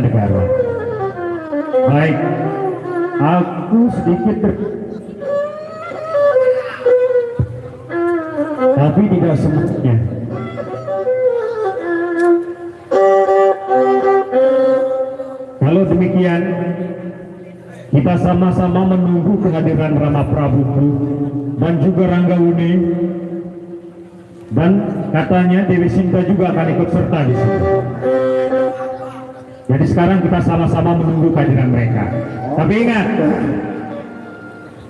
S5: negara. Baik, aku sedikit tapi tidak semuanya. Kalau demikian, kita sama-sama menunggu kehadiran Rama Prabuku dan juga Ranggawuni, dan katanya Dewi Sinta juga akan ikut serta di situ. Jadi sekarang kita sama-sama menunggu kehadiran mereka. Tapi ingat,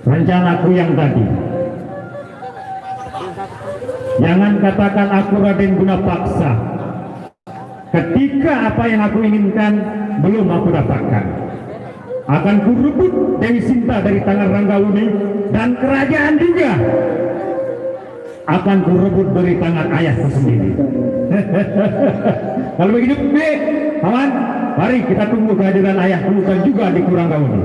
S5: rencanaku yang tadi, jangan katakan aku Raden guna paksa ketika apa yang aku inginkan belum aku dapatkan. Akan kurebut Dewi Sinta dari tangan Ranggawuni, dan kerajaan juga akan kurebut dari tangan ayahku sendiri. Kalau begitu, Paman, mari kita tunggu kehadiran ayahku dan juga adikku Ranggawuni.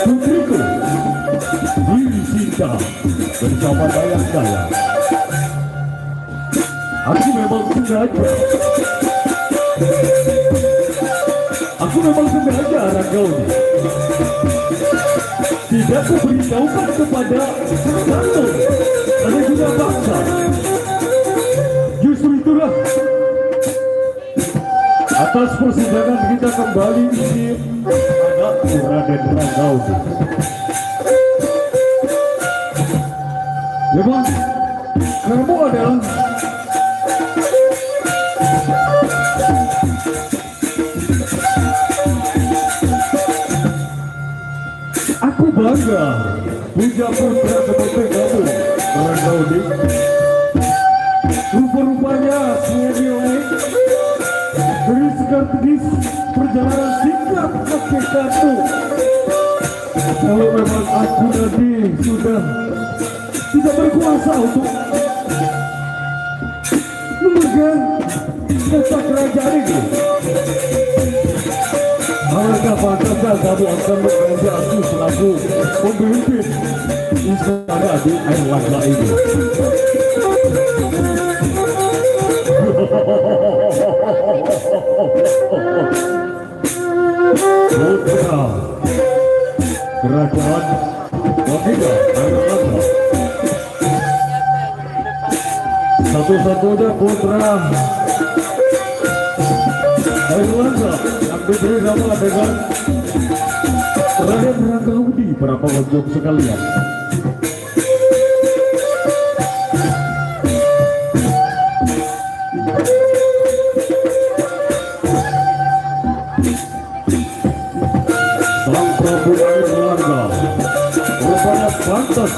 S5: Putriku, Dewi Sinta bersama Dayang Daya. Aku memang sengaja Ranggawuni tidak kuberitahukan kepada Satu ada juga bangsa. Justru itulah atas persidangan kita kembali ini anakku Raden Ranggawuni. Memang kamu adalah aku bangga punya putra seperti kamu, Ranggawuni. Rupa-rupanya semuanya dari strategis perjalanan singkat kakek kamu. Kalau memang aku nanti sudah tidak berkuasa untuk memegang kota kerajaan ini, maka pantasnya kamu akan menjadi aku selaku pemimpin istana di Airlangga ini. Putra kerajaan Baginda Airlangga, satu-satunya putra Airlangga yang diberi nama dengan Raden Ranggawuni, para pengunjung sekalian. Sang Prabu Airlangga rupanya pantas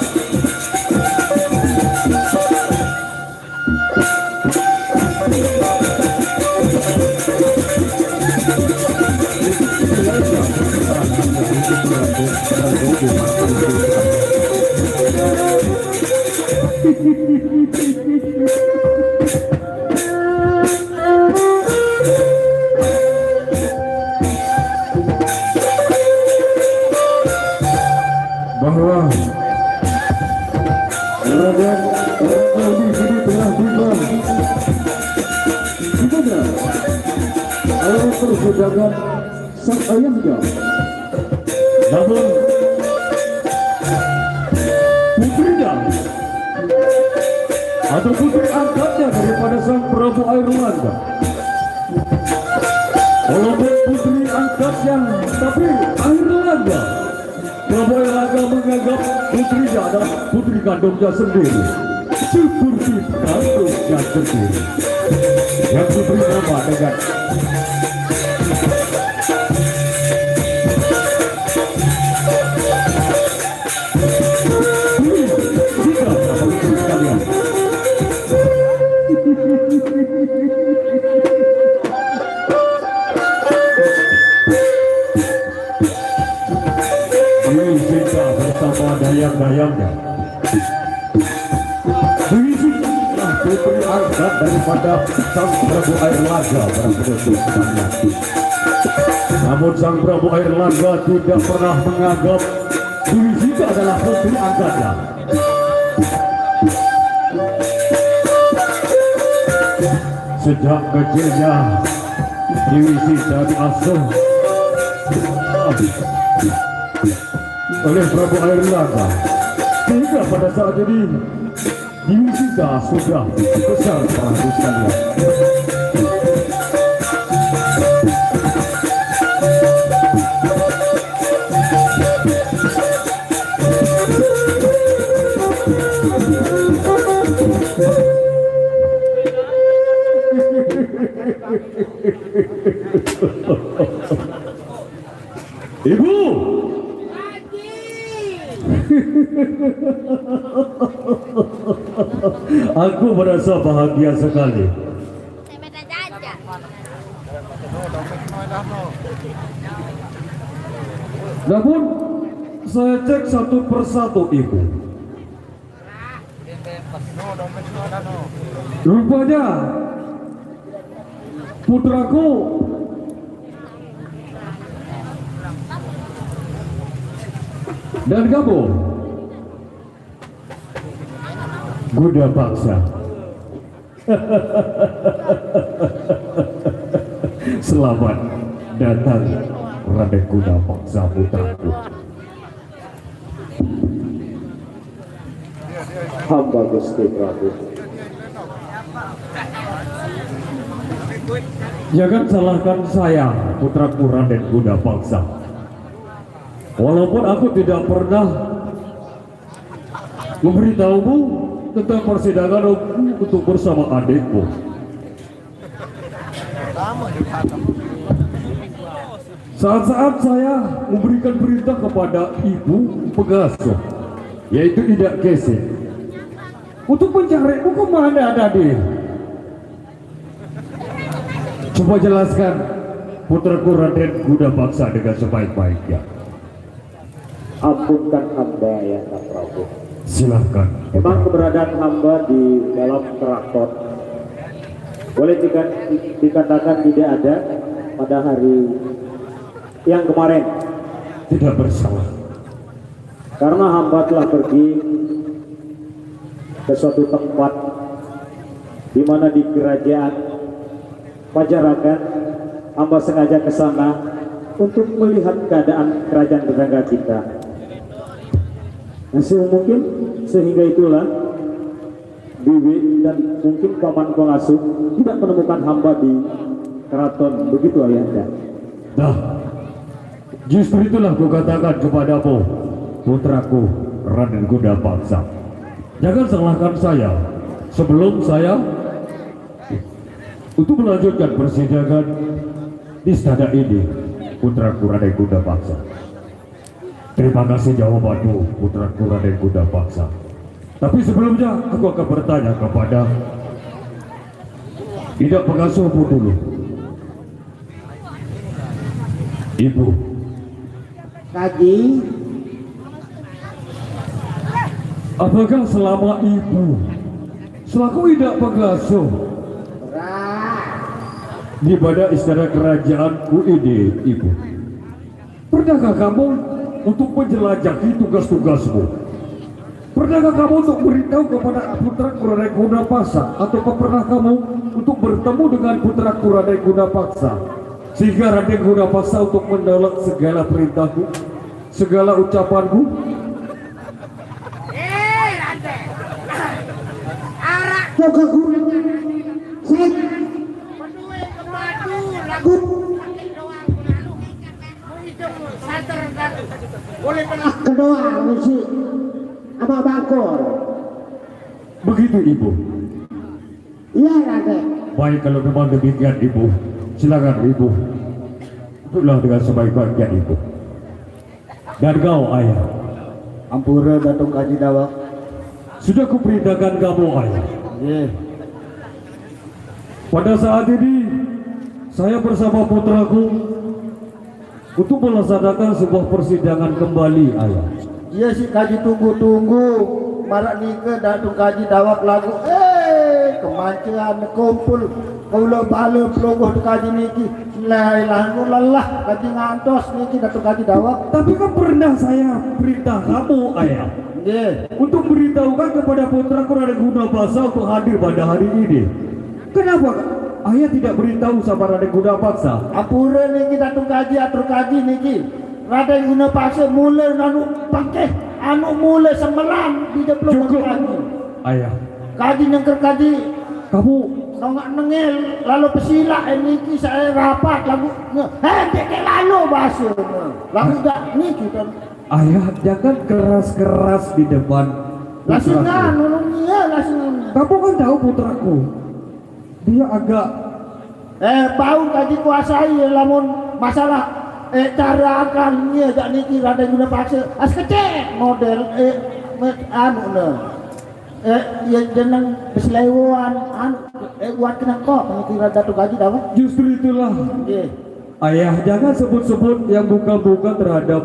S5: bahwa Raden Ranggawuni ini telah tiba di mana awal persidangan sang ayahnya. Namun putrinya atau putri angkatnya daripada sang Prabu Airlangga, walaupun putri angkatnya tapi Airlangga, Prabu Airlangga menganggap putrinya adalah putri kandungnya sendiri, seperti kandungnya sendiri yang diberi nama dengan Dewi Sinta. Sekalian, daripada Sang Prabu Airlangga barang betul sedang mati. Namun Sang Prabu Airlangga tidak pernah menganggap Dewi Sita adalah putri angkatnya. Sejak kecilnya Dewi Sita diasuh oleh Prabu Airlangga, sehingga pada saat ini Dewi Sita sudah besar perahu sekalian. Ibu, aku merasa bahagia sekali. Namun saya cek satu persatu ibu. Rupanya putraku dan kamu Kuda Paksa. Selamat datang Raden Kuda Paksa putraku.
S7: Hamba Gusti Prabu.
S5: Jangan salahkan saya, putraku Raden Kuda Paksa. Walaupun aku tidak pernah memberitahumu tentang persidangan untuk bersama adikku. Saat-saat saya memberikan perintah kepada ibu pengasuh, yaitu Ida Kese, untuk mencarimu kemana tadi. Coba jelaskan putraku Raden Kuda Paksa dengan sebaik-baiknya.
S7: Ampunkan hamba ya Kak Prabu.
S5: Silahkan.
S7: Memang keberadaan hamba di dalam keraton boleh dikatakan tidak ada pada hari yang kemarin.
S5: Tidak bersalah.
S7: Karena hamba telah pergi ke suatu tempat di mana di kerajaan Pajarakan. Hamba sengaja ke sana untuk melihat keadaan kerajaan tetangga kita. Mungkin sehingga itulah Bibi dan mungkin paman pengasuh tidak menemukan hamba di keraton, begitu ayahanda.
S5: Nah, justru itulah kukatakan kepadamu, putraku Raden Kuda Paksa. Jangan salahkan saya sebelum saya untuk melanjutkan persidangan di istana ini, putraku Raden Kuda Paksa. Terima kasih jawabanmu, putraku Raden Kuda Paksa. Tapi sebelumnya aku akan bertanya kepada Ida pengasuhmu dulu. Ibu,
S1: Kaji,
S5: apakah selama ibu selaku Ida pengasuh di pada istana kerajaanku ini, ibu, pernahkah kamu untuk menjelajahi tugas-tugasmu? Pernahkah kamu untuk beritahu kepada putra Raden Kuda Paksa? Atau pernah kamu untuk bertemu dengan putra Raden Kuda Paksa sehingga Raden Kuda Paksa untuk menolak segala perintahku, segala ucapanku?
S6: Raden, arak
S1: moga guru, saya
S6: peduli kemadu lagu boleh pernah
S1: kedua misi apa bangkor.
S5: Begitu ibu.
S1: Iya Raden.
S5: Baik, kalau memang demikian ibu, silakan ibu, duduklah dengan sebaik-baiknya ibu. Dan kau ayah,
S3: Ampura Datuk Haji Dawak.
S5: sudah kuperintahkan kamu ayah. Pada saat ini saya bersama putraku untuk melaksanakan sebuah persidangan kembali ayah.
S3: Iya si Kaji tunggu-tunggu. Marak nikah Datuk Haji Dawak lagu. kemancangan kumpul kula bala pelungguh kaji niki la ilaha illallah kaji ngantos niki datuk kaji dawak.
S5: Tapi kan pernah saya perintah kamu, ayah,
S3: Nggih.
S5: untuk beritahukan kepada putraku Raden Guna Paksa untuk hadir pada hari ini. Kenapa ayah tidak beritahu sama Raden Guna Paksa?
S3: Apura niki datuk kaji atur kaji niki Raden Guna Paksa mula anu pangkeh anu mula semelan di depan
S5: Cukup,
S3: kaji.
S5: ayah.
S3: Kaji nyengker kaji
S5: Kamu
S3: nongak nengel lalu pesila niki saya rapat lagu dek lalu bahasa lagu gak niki kan
S5: ayah jangan keras-keras di depan
S3: langsung
S5: putraku.
S3: nolongnya langsung
S5: Kamu kan tahu putraku, dia agak
S3: bau kaji kuasai lamun masalah cara akalnya gak niki Raden Guna Paksa as kecek model anu ya jeneng beslewuan anu buat kena kok niki Datuk Kaji dapat
S5: justru itulah.
S3: nggih.
S5: Ayah jangan sebut-sebut yang bukan-bukan terhadap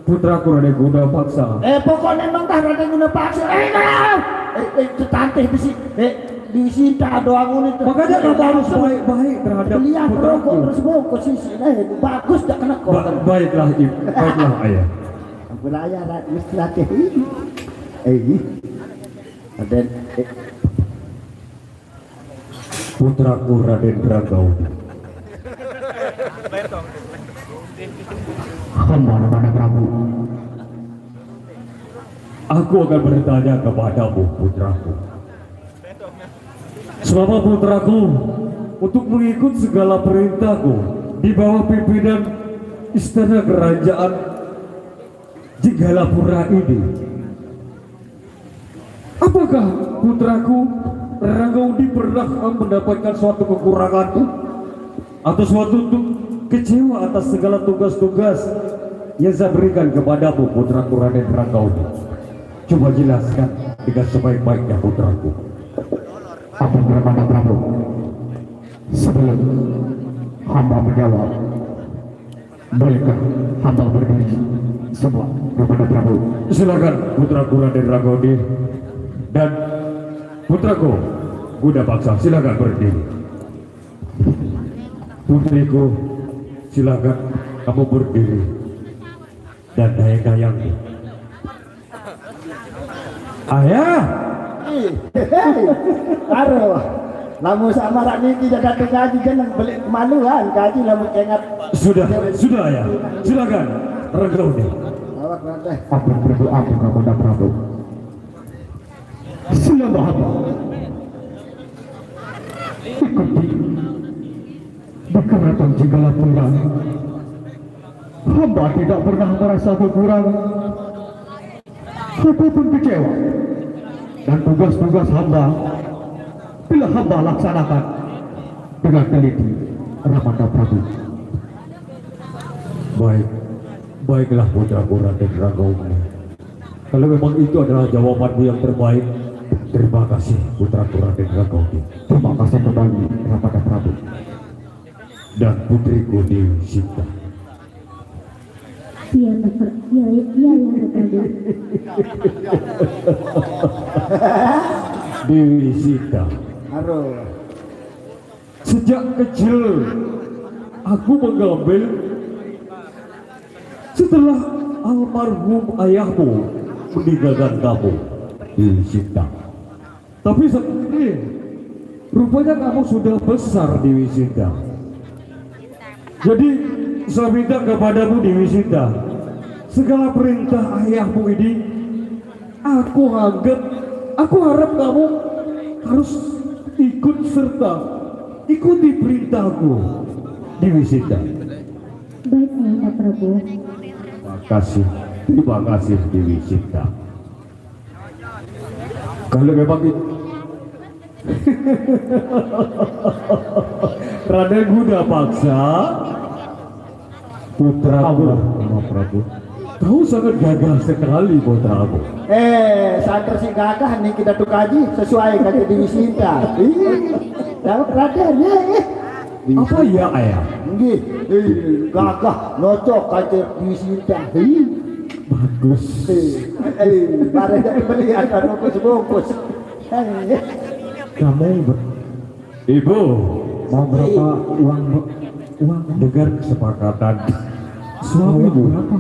S5: putraku Raden Guna Paksa.
S3: Pokoknya nong tah Raden Guna Paksa tetanteh di Sinta doang itu.
S5: Makanya kamu harus baik-baik terhadap
S3: beliau
S5: putraku.
S3: rokok terus bungkus sisi bagus gak kena kok.
S5: Baiklah, baiklah ayah.
S3: Belayar mesti latih ini. Raden
S5: Putraku Raden Ranggauni. Kemana-mana Prabu. Aku akan bertanya kepadamu, putraku. Selama putraku untuk mengikut segala perintahku di bawah pimpinan istana kerajaan Jinggalapura ini, apakah putraku Ranggauni pernah mendapatkan suatu kekurangan atau suatu kecewa atas segala tugas-tugas yang saya berikan kepadamu, putraku Raden Ranggauni? Coba jelaskan dengan sebaik-baiknya, putraku.
S7: Apa berkata Prabu? Sebelum hamba menjawab, bolehkah hamba berdiri semua kepada Prabu?
S5: Silakan putraku Raden Ranggauni dan putraku Guna Paksa, silakan berdiri. Putriku, silakan kamu berdiri dan dayang-dayangku. Ayah,
S3: Aduh, lamun sama rak niki jaga kaji jeneng beli kemaluan kaji lamun ingat
S5: sudah ayah, silakan Ranggauni.
S3: awak nanti.
S7: Ampun Prabu, ampun kepada Prabu. Selama hamba ikuti di keraton Jinggalapura, hamba tidak pernah merasa kekurangan ataupun kecewa, dan tugas-tugas hamba bila hamba laksanakan dengan teliti, Ramanda Prabu.
S5: Baiklah putraku Raden Ranggauni. Kalau memang itu adalah jawabanmu yang terbaik, terima kasih putraku Raden Ranggauni.
S7: Terima kasih kembali Ramanda Prabu.
S5: Dan putriku Dewi Sinta.
S8: Iya, Prabu.
S5: Dewi Sinta,
S3: Aduh.
S5: sejak kecil aku mengambil setelah almarhum ayahmu meninggalkan kamu, Dewi Sinta. Tapi ini rupanya kamu sudah besar, Dewi Sinta. Jadi saya minta kepadamu, Dewi Sinta, segala perintah ayahmu ini aku harap kamu harus ikut serta ikuti perintahku, Dewi Sinta.
S8: Baik, Ayahanda Prabu.
S5: Terima kasih Dewi Sinta. Kalau memang itu Raden Guna Paksa, putraku Prabu, kau sangat gagah sekali, putraku.
S3: Santer si gagah nih kita tuh kaji sesuai kaji Dewi Sinta. Dapat Raden
S5: Apa ya ayah?
S3: nggih, gagah nocok kaji Dewi Sinta.
S5: Bagus.
S3: Barang jadi beli ada bungkus-bungkus.
S5: Kamu Ibu mau berapa uang dengar kesepakatan suami Bu berapa?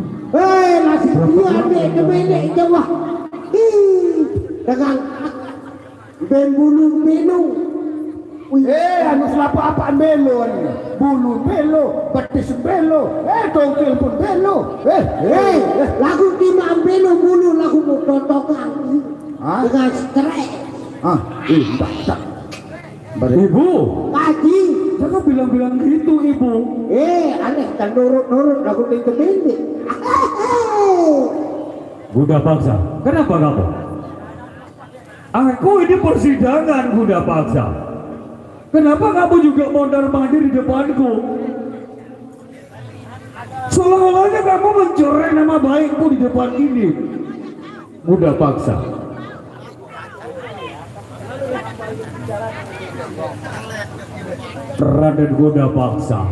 S3: Nasi dia ambil ke benek jawah. Dengan ben bulu menu. Anu selapa apaan belo ni? Bulu belo, betis belo, tongkil pun belo. Lagu timah belo bulu lagu mau totokan. Dengan strek.
S1: Tak.
S5: Ibu
S3: Kaji.
S5: jangan bilang-bilang gitu Ibu.
S3: Aneh kan nurut-nurut lagu itu benek.
S5: Budak paksa, kenapa kamu? Aku ini persidangan budak paksa. Kenapa kamu juga mondar-mandir di depanku? Seolah-olahnya kamu mencoreng nama baikku di depan ini. Budak paksa. Raden Goda Paksa.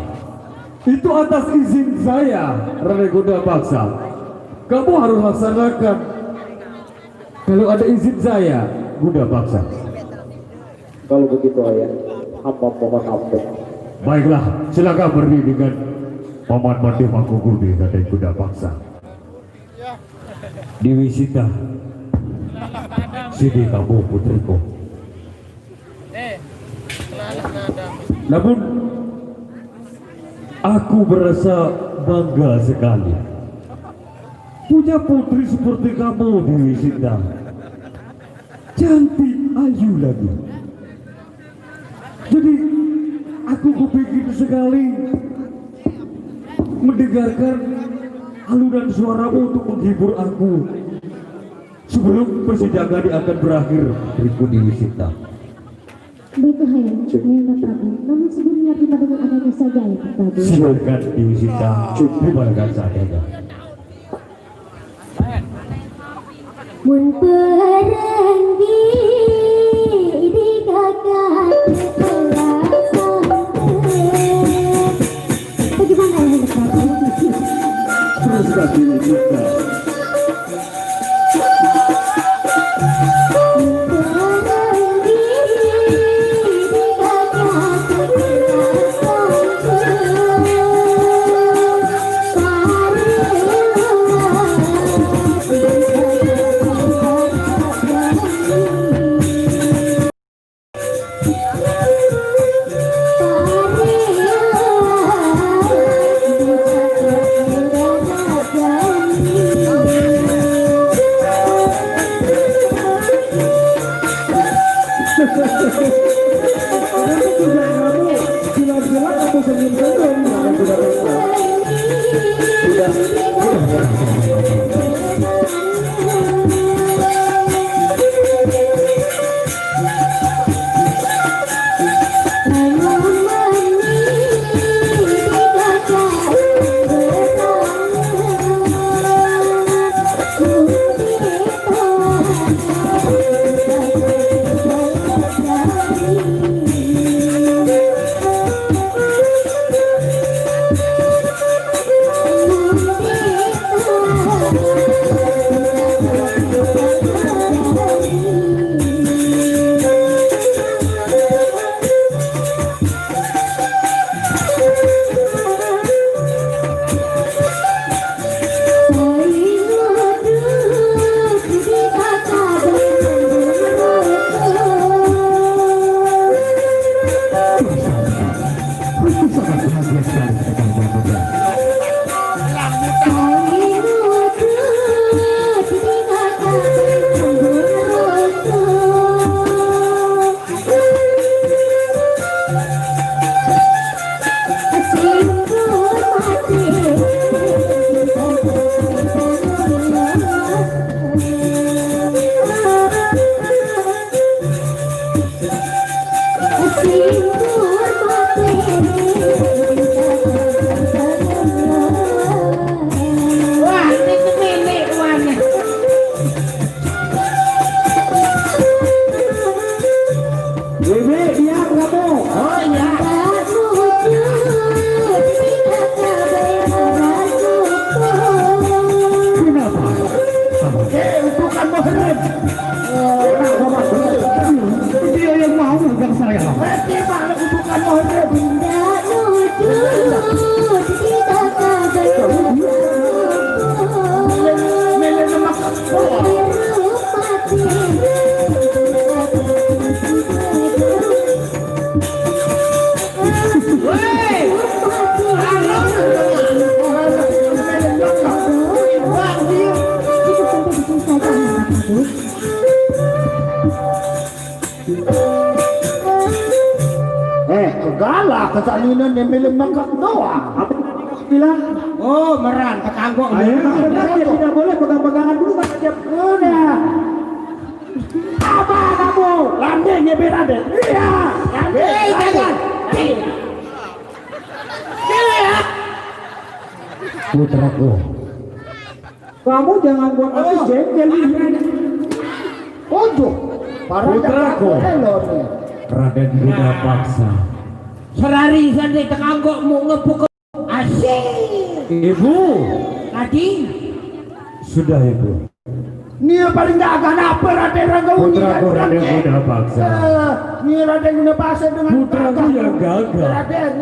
S5: Itu atas izin saya, Raden Goda Paksa. Kamu harus laksanakan. Kalau ada izin saya, Goda Paksa.
S7: Kalau begitu ayah, hamba mohon ampun.
S5: Baiklah, silakan berdiri dengan Paman Mati Mangkugudi, Raden Goda Paksa. Dewi Sita, sini kamu putriku. Namun aku merasa bangga sekali punya putri seperti kamu, Dewi Sinta. Cantik, ayu lagi. Jadi aku kepingin sekali mendengarkan alunan suaramu untuk menghibur aku sebelum persidangan ini akan berakhir. Beriku Dewi Sinta.
S8: Baiklah Ayahanda Prabu. Namun sebelumnya kita dengan adanya saja Ayahanda Prabu.
S5: Silakan Dewi Sinta, dimanakan seadanya.
S8: Mun perenggi di kakak bagaimana Ayahanda Prabu?
S5: Teruskan Dewi Sinta.
S3: kesalinan yang milik mangkak doang.
S7: Apa bilang?
S1: Oh, meran ketanggok.
S7: Ayo, benar dia tidak boleh pegang-pegangan dulu kan dia udah. Apa kamu? Landing ya Raden. Iya.
S3: Hei, jangan.
S1: Putraku.
S7: Kamu jangan buat aku jengkel.
S3: Ojo. Para
S1: Putraku. Raden Guna Paksa. Serari sandi tekanggokmu ngepuk asik. Ibu. Tadi. Sudah ibu.
S3: Nia paling gak akan apa Raden Ranggau ini.
S5: Putraku Raden Guna Paksa.
S3: Nia Raden Guna Paksa dengan
S5: Putraku yang gagah.
S3: Raden,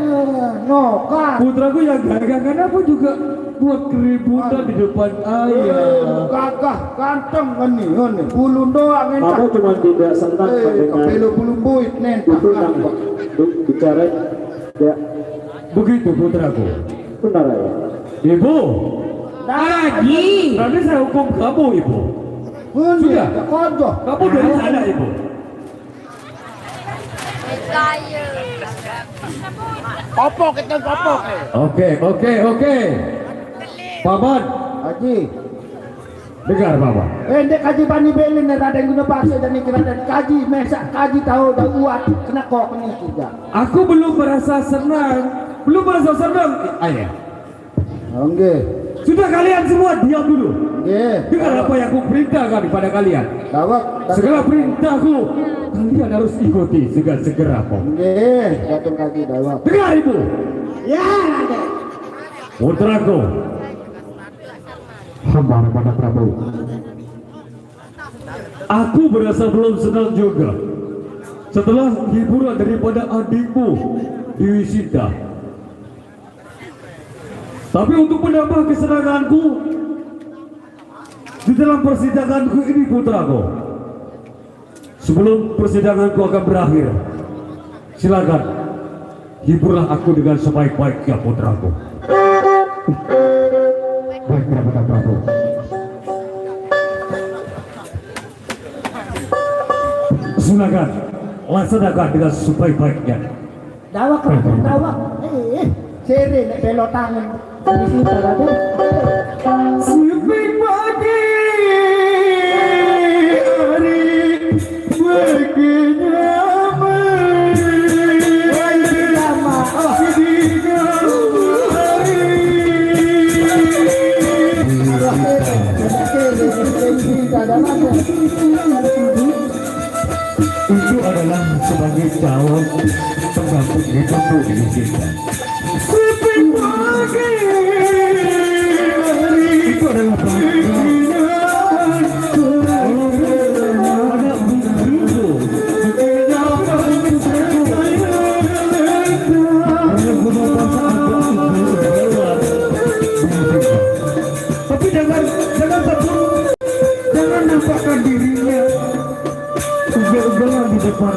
S3: kan.
S5: Putraku yang gagah, kenapa juga buat keributan di depan ayah?
S3: Gagah, ganteng kan nih, bulu doang enak.
S7: Kamu cuma tidak senang mendengar
S3: Kapelo bulu buit nentak
S7: itu
S3: kan.
S7: nampak bicara ya
S5: Begitu putraku.
S7: benar ya.
S5: Ibu,
S1: Lagi.
S5: nanti saya hukum kamu ibu.
S3: Sudah, kodoh.
S5: Kamu dari sana ibu.
S2: Kopok itu kopok.
S5: Oke. Paman,
S3: Haji,
S5: dengar paman.
S3: dek kaji bani belin Raden Guna Paksa dan ini Raden kaji mesak kaji tahu dah uat kena kok ini juga.
S5: Aku belum merasa senang. Ayah.
S3: Nggih.
S5: Sudah kalian semua diam dulu.
S3: Nggih.
S5: Dengar apa yang aku perintahkan kepada kalian.
S3: Dawak.
S5: Segala perintahku kalian harus ikuti segera kok.
S3: Nggih, datang kaji dawak.
S5: Dengar ibu.
S3: Ya, Raden.
S5: Putraku, hamba kepada Prabu. Aku merasa belum senang juga setelah hiburan daripada adikmu Dewi Sinta. Tapi untuk menambah kesenanganku di dalam persidanganku ini putraku, sebelum persidanganku akan berakhir, silakan hiburlah aku dengan sebaik-baiknya putraku. Baik, Prabu. Silakan laksanakan dengan sebaik-baiknya.
S3: Dawak, Raden, dawak. Sere nek belok tangan. Di situ Raden.
S5: Sebaik-baiknya hari baginya itu adalah sebagai calon pengganti Gubernur di Sinta. Itu adalah tapi jangan nampakkan dirinya ugal-ugalan di depan.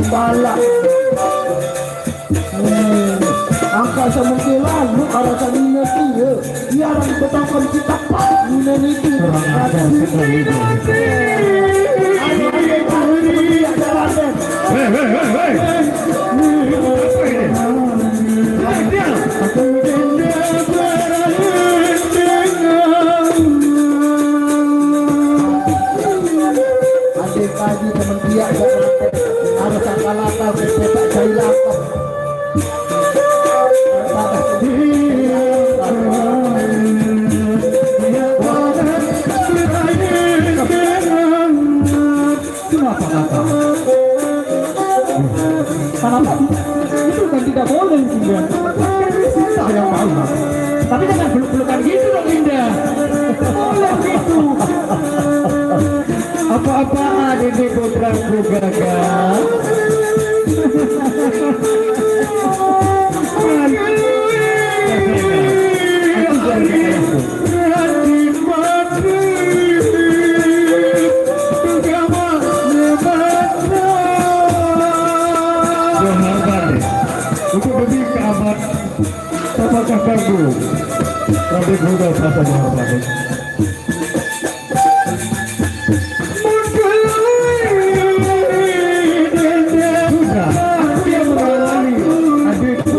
S3: Balak. Angka semungkin lalu kalau saya ngerti ya, biar betulkan kita pak ini
S5: Kurang ajar sekali.
S3: Adik kaji teman dia ada sakalata berpetak jahil apa.
S5: Kenapa kata? Kenapa? Itu kan tidak boleh juga. Kita yang mau. Tapi jangan peluk-pelukan gitu dong Indah. Boleh gitu. Apa-apaan ini putraku gagal. Untuk lebih ke amat apakah kamu tapi sudah merasa dihormati sudah aku yang mengawali adikku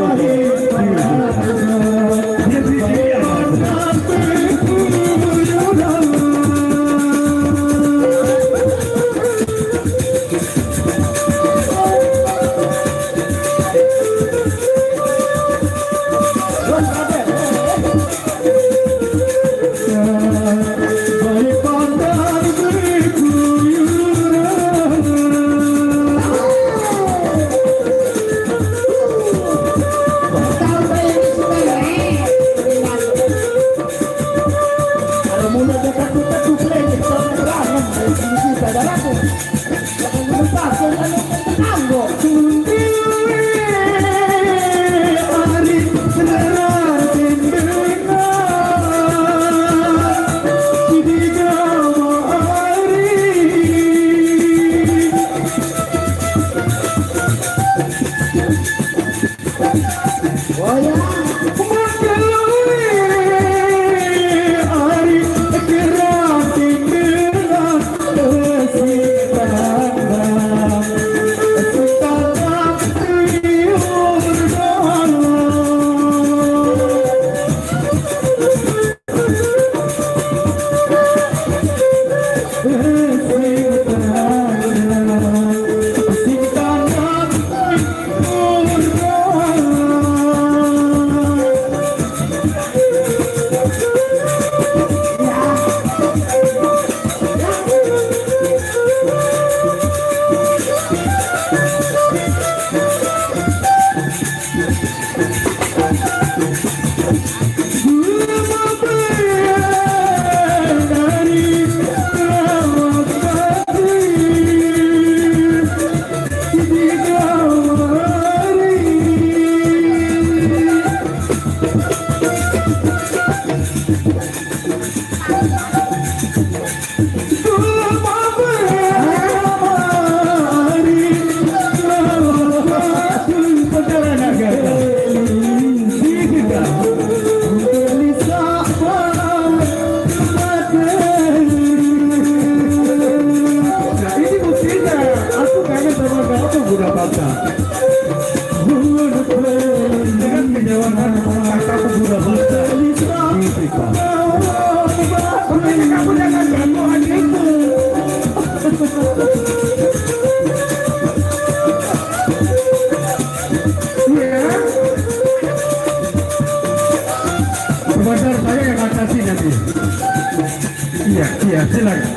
S5: Iya, silakan.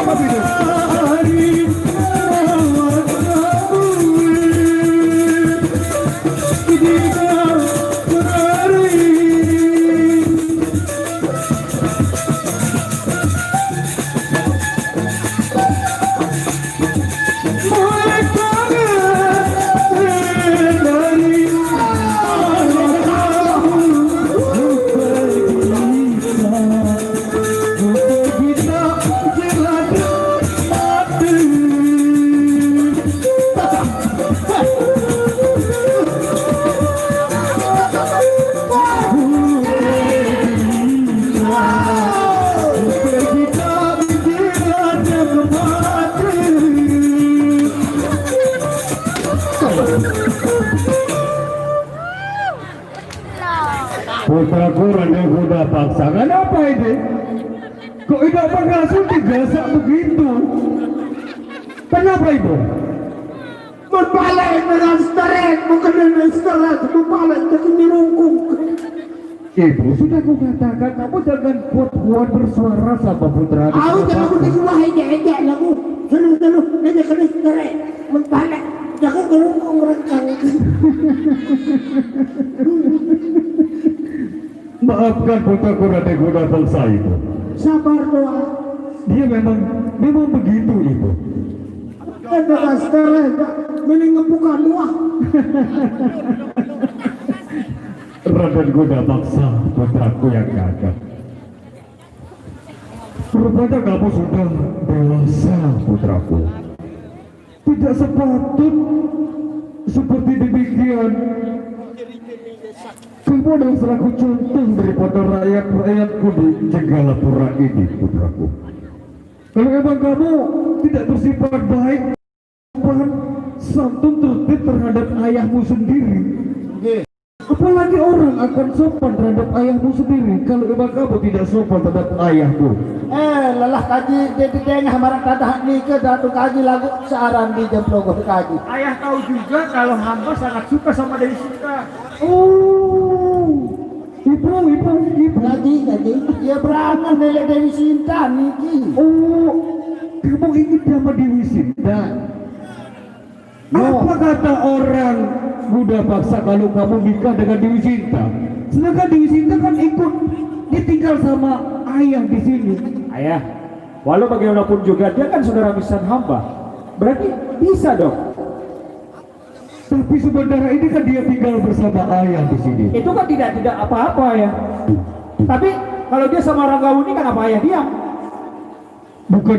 S5: Apa itu? Putraku Raden Huda Paksangan apa ini? Kok tidak pengasuh digasak begitu? Kenapa ibu?
S3: Berbalik dengan seret, bukan dengan seret, berbalik jadi dirungkung.
S5: Ibu sudah kukatakan, kamu jangan buat bersuara sama putra.
S3: Aku jangan aku wahai ejek lagu, seru-seru, nanti kena seret, berbalik. jangan ngelungkung rencang.
S5: Maafkan putraku Raden Guna Bangsa itu.
S3: Sabar doa.
S5: Dia memang begitu ibu.
S3: Ada kastere, mending ngebuka doa.
S5: Raden Guna Bangsa, putraku yang gagah. Rupanya kamu sudah dewasa, putraku. Tidak sepatut seperti demikian. Kamu adalah selaku contoh daripada rakyat-rakyatku di Jenggala-pura ini, putraku. Kalau memang kamu tidak bersifat baik, sopan, santun, tertib terhadap ayahmu sendiri, apalagi orang akan sopan terhadap ayahmu sendiri kalau memang kamu tidak sopan terhadap ayahmu.
S3: Lelah kaji jadi tengah marah tadah ni ke datu kaji lagu searan di jemplogo kaji.
S2: Ayah tahu juga kalau hamba sangat suka sama Dewi Sinta.
S5: Oh, ibu.
S3: Kaji, dia berangan nelek Dewi Sinta niki.
S5: Oh, kamu ingin sama Dewi Sinta? Apa kata orang Guna Bangsa kalau kamu nikah dengan Dewi Sinta? Sedangkan Dewi Sinta kan ikut, dia tinggal sama ayah di sini.
S7: Ayah, walau bagaimanapun juga dia kan saudara misan hamba. Berarti bisa dong.
S5: Tapi sebenarnya ini kan dia tinggal bersama ayah di sini.
S7: Itu kan tidak apa-apa ya. Tapi kalau dia sama Ranggawuni kan apa ayah diam?
S5: Bukan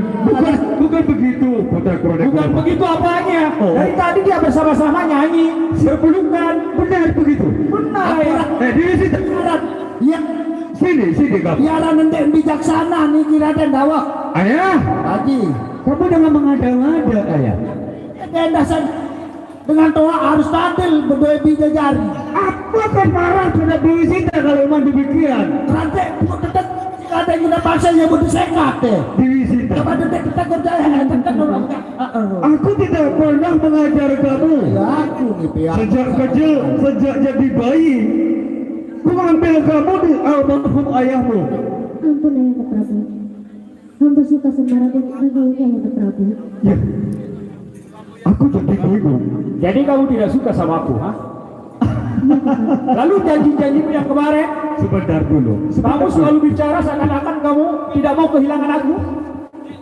S5: begitu, putraku Raden
S7: Bukan
S5: Guna.
S7: begitu apanya.
S5: Oh.
S7: Dari tadi dia bersama-sama nyanyi, berpelukan.
S5: Benar begitu.
S7: Benar ya.
S5: Dewi Sinta,
S3: Ya,
S5: sini kamu.
S3: biara nendek bijaksana niki Raden Dawak.
S5: Ayah,
S3: Kaji,
S5: kamu jangan mengada-ngada, ayah.
S3: dan dasar dengan toa harus adil berdua bija jari.
S5: Aku akan marah terhadap Dewi Sinta kalau memang demikian.
S3: Rantai tetap ada yang guna paksa yang butuh sekat deh.
S5: Dewi Sinta,
S3: Coba detek kita kerja tekan orang.
S5: aku tidak pernah mengajar kamu.
S3: Ya aku nih pihak.
S5: Sejak kecil, sejak jadi bayi, ku mengambil kamu di almarhum ayahmu.
S8: Ampun Ayahanda Prabu. Hamba suka sama Raden Ranggawuni Ayahanda Prabu.
S5: Ya, aku jadi bingung.
S7: Jadi kamu tidak suka sama aku, ha? Lalu janji-janjimu yang kemarin,
S5: Sebentar dulu.
S7: kamu selalu bicara seakan-akan kamu tidak mau kehilangan aku.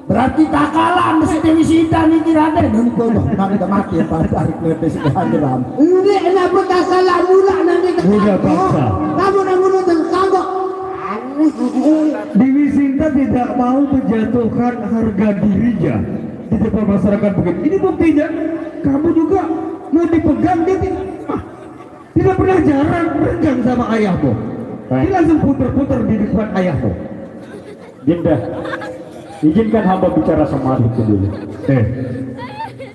S3: Berarti tak kalah mesti Dewi Sinta niki Raden. Ini kau nanti udah mati ya pada hari kelihatan si Handaram. Ini kenapa tak kalah mula nanti
S5: Guna Bangsa,
S3: kamu namun kagok.
S5: Dewi Sinta tidak mau menjatuhkan harga dirinya di depan masyarakat begitu. Ini buktinya, kamu juga mau dipegang dia tidak pernah jarang renggang sama ayahmu. Dia langsung puter-puter di depan ayahmu.
S7: Dinda, izinkan hamba bicara sama adikku dulu.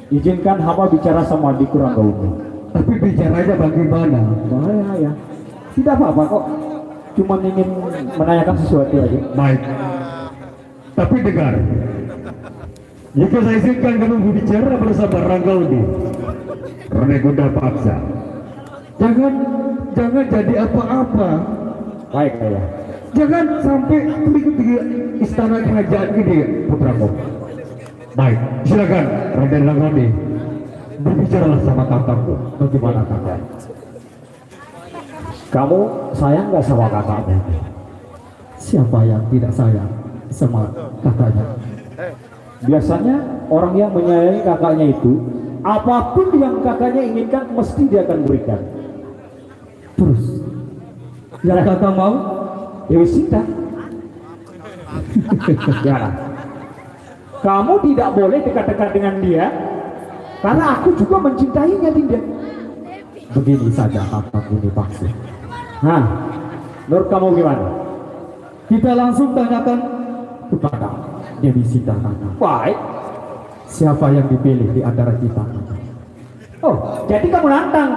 S7: Izinkan hamba bicara sama adikku Ranggawuni.
S5: Tapi bicaranya bagaimana?
S7: Bahaya ya. Tidak apa-apa kok. Cuma ingin menanyakan sesuatu aja.
S5: Baik. Tapi dengar, jika saya izinkan kamu berbicara bersama Ranggawuni, Raden Guna Bangsa, jangan jadi apa-apa.
S7: Baik ayah.
S5: Jangan sampai mengikuti istana kerajaan ini, putraku. Baik, silakan Raden Ranggawuni, berbicaralah sama kakakku. Bagaimana kakak?
S7: Kamu sayang nggak sama kakakmu?
S5: Siapa yang tidak sayang sama kakaknya?
S7: Biasanya orang yang menyayangi kakaknya itu, apapun yang kakaknya inginkan mesti dia akan berikan.
S5: Terus, yang kakak mau?
S7: Dewi Sinta. Ya. Kamu tidak boleh dekat-dekat dengan dia karena aku juga mencintainya, Dinda.
S5: Begini saja kakakku dipaksa.
S7: Nah, menurut kamu gimana?
S5: Kita langsung tanyakan kepada Dewi Sinta kakak.
S7: Baik.
S5: Siapa yang dipilih di antara kita?
S7: Oh, jadi kamu nantang?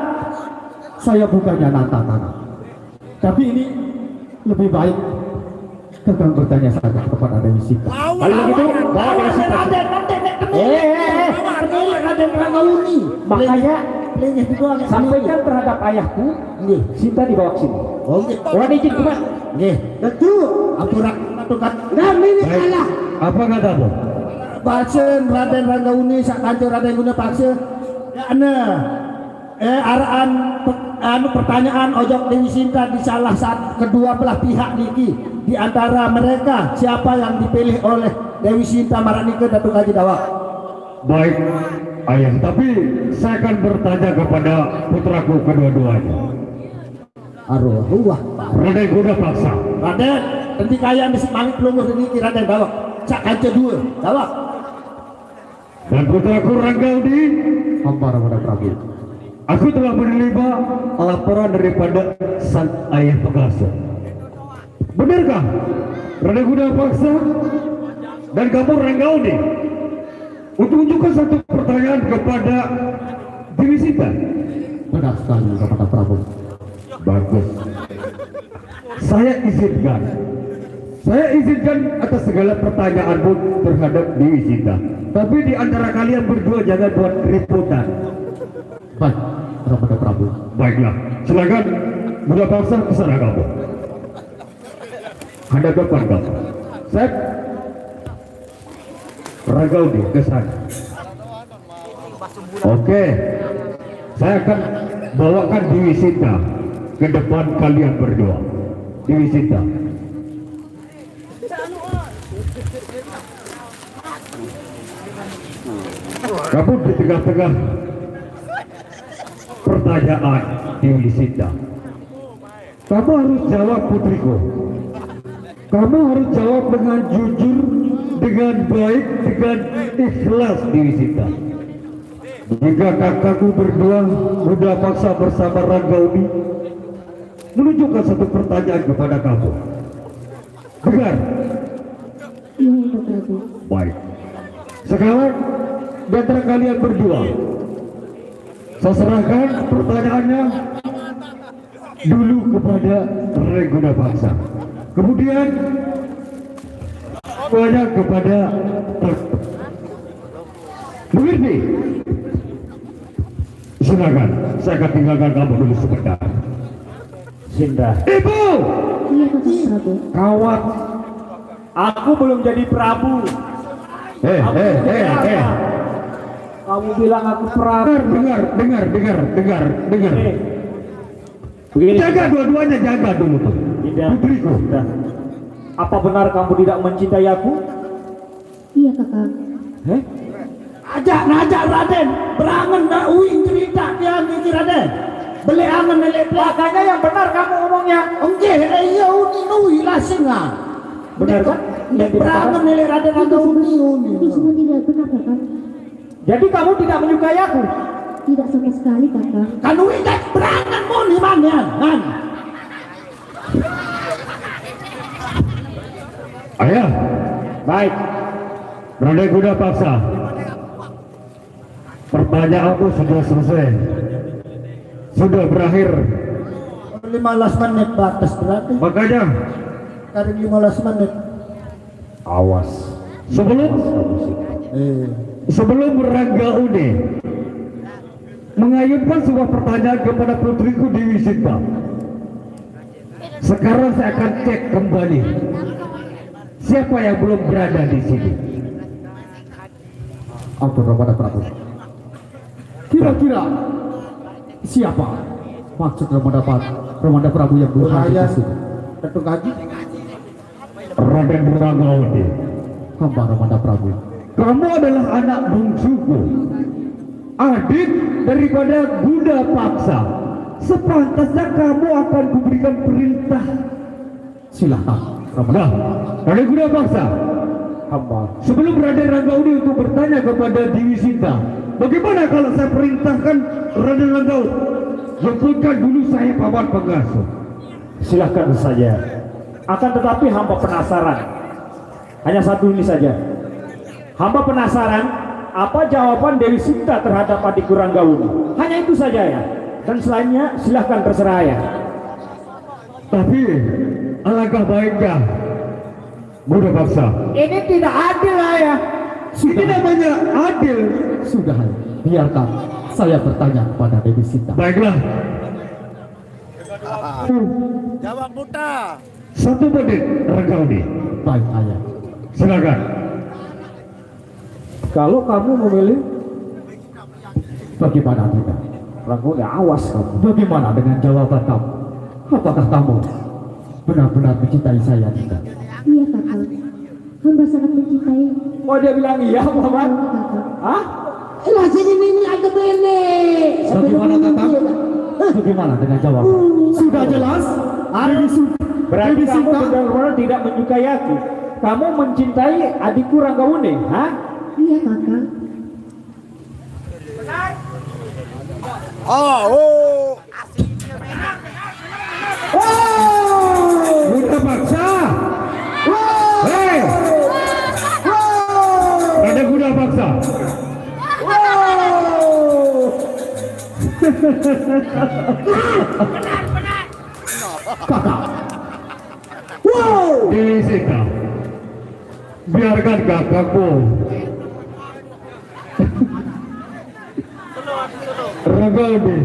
S5: Saya bukannya nantang kakak. Tapi ini lebih baik kakak bertanya saja kepada Dewi Sinta.
S7: Kalau begitu, bawa Dewi Sinta.
S3: Raden Ranggawuni.
S7: Makanya
S3: Lenyah itu doang.
S7: sampaikan terhadap ayahku,
S3: Nggih.
S7: Sinta dibawa ke sini.
S3: Oh nggih.
S7: Wah, izin cuma.
S3: Nggih. Betul. Apurak tukat. Kami ini kalah.
S5: Apa katamu?
S3: Basen Raden Ranggawuni sak kantor Raden Guna Paksa araan pertanyaan ojok Dewi Sinta di salah satu kedua belah pihak niki, di antara mereka siapa yang dipilih oleh Dewi Sinta Maranike Datuk Haji Dawak?
S5: Baik, ayah, tapi saya akan bertanya kepada putraku kedua-duanya.
S3: Arwah,
S5: Raden Kuda Paksa.
S3: Raden, nanti kaya mesti malik pelunguh niki Raden Dawak. Cak kaca dua, Dawak.
S5: Dan putraku Ranggaudi.
S1: Hamba Ramada Prabu.
S5: Aku telah menerima laporan daripada sang ayah pengasuh. Benarkah Raden Kuda Paksa dan kamu Ranggaudi untuk menunjukkan satu pertanyaan kepada Dewi Sinta?
S1: Benar sekali Ramada Prabu.
S5: Bagus. Saya izinkan atas segala pertanyaanmu terhadap Dewi Sinta. Tapi di antara kalian berdua jangan buat keributan.
S1: Baik, Ramada Prabu.
S5: Baiklah, silakan Kuda Paksa kesana kamu. Hadap depan kamu. Set. Ranggaudi kesana. Oke, saya akan bawakan Dewi Sinta ke depan kalian berdua. Dewi Sinta. Kamu di tengah-tengah pertanyaan Dewi Sinta. Kamu harus jawab, putriku. Kamu harus jawab dengan jujur, dengan baik, dengan ikhlas, Dewi Sinta. Jika kakakku berdua Kuda Paksa bersama Ranggaudi menunjukkan satu pertanyaan kepada kamu, dengar.
S8: Iya, Nanda Prabu.
S5: Baik. Sekarang di antara kalian berdua, saya serahkan pertanyaannya dulu kepada Raden Kuda Paksa. Kemudian banyak kepada mengerti? Silakan, saya akan tinggalkan kamu dulu sebentar.
S7: Sinta,
S5: Ibu,
S8: Iya, Kakang Prabu.
S5: kawan.
S7: aku belum jadi Prabu. Kamu bilang aku Prabu.
S5: Dengar.
S7: Eh, Begini,
S5: Jaga dua-duanya, jaga dulu tuh.
S7: Tidak.
S5: Putriku.
S7: Sinta, apa benar kamu tidak mencintai aku?
S8: Iya, Kakang.
S3: Ajak Raden, berangan dah uing cerita dia niki Raden. Beli angan nelek
S7: Makanya yang benar kamu ngomongnya.
S3: Oke, iya uni nui lah singa.
S7: Benar kan? Yang
S3: Berangan
S7: dikatakan.
S3: nelek Raden
S8: Itu
S3: agak
S8: semua,
S3: uni.
S8: itu semua tidak benar, Kakang.
S7: Jadi kamu tidak menyukai aku?
S8: Tidak sama sekali, Kakang.
S3: Kan ui tak berangan mau di mana kan?
S5: Ayah,
S7: Baik.
S5: Raden Kuda Paksa. Pertanyaanku sudah selesai. Sudah berakhir.
S3: 15 menit batas berarti.
S5: Makanya
S3: Dari 15 menit.
S7: Awas.
S5: Sebelum Ranggaudi mengayunkan sebuah pertanyaan kepada putriku Dewi Sinta, sekarang saya akan cek kembali siapa yang belum berada di sini.
S1: Ampun Ramada Prabu. Kira-kira siapa maksud Ramada Prabu yang belum hadir di sini?
S3: Datuk Haji.
S5: Raden Ranggaudi,
S1: Hamba Ramada Prabu.
S5: kamu adalah anak bungsuku, adik daripada Kuda Paksa. Sepantasnya kamu akan kuberikan perintah.
S1: Silakan Ramada.
S5: Nah, Raden Kuda Paksa,
S7: Hamba.
S5: sebelum Raden Ranggaudi untuk bertanya kepada Dewi Sinta, bagaimana kalau saya perintahkan Raden Ranggaudi jemputkan dulu saya paman pengasuh?
S7: Silahkan saja. Akan tetapi hamba penasaran. Hanya satu ini saja. Hamba penasaran apa jawaban Dewi Sinta terhadap adikku Ranggaudi. Hanya itu saja ya. Dan selainnya silahkan terserah ya.
S5: Tapi alangkah baiknya Kuda Paksa.
S7: Ini tidak adil ayah.
S5: Ini namanya adil.
S1: Sudah, biarkan saya bertanya kepada Dewi Sinta.
S5: Baiklah.
S4: Jawab buta.
S5: 1 menit Ranggaudi.
S1: Baik ayah.
S5: Silakan.
S7: Kalau kamu memilih
S5: Bagaimana kita?
S7: Ranggone awas kamu.
S5: Bagaimana dengan jawaban kamu? Apakah kamu benar-benar mencintai saya, Dinda?
S8: Iya kakak, hamba sangat mencintai.
S7: Oh dia bilang iya Paman?
S8: Kakak.
S7: Hah?
S1: Lah sini ini ada bene.
S5: Bagaimana kakak? Bagaimana dengan jawaban? Sudah jelas?
S7: Berarti kamu benar-benar tidak menyukai aku. Kamu mencintai adikku Ranggawune, hah?
S8: Iya kakak.
S5: Kuda paksa. Hei, ada kuda paksa. Kakak. Jessica, biarkan kakakku. Ranggawune,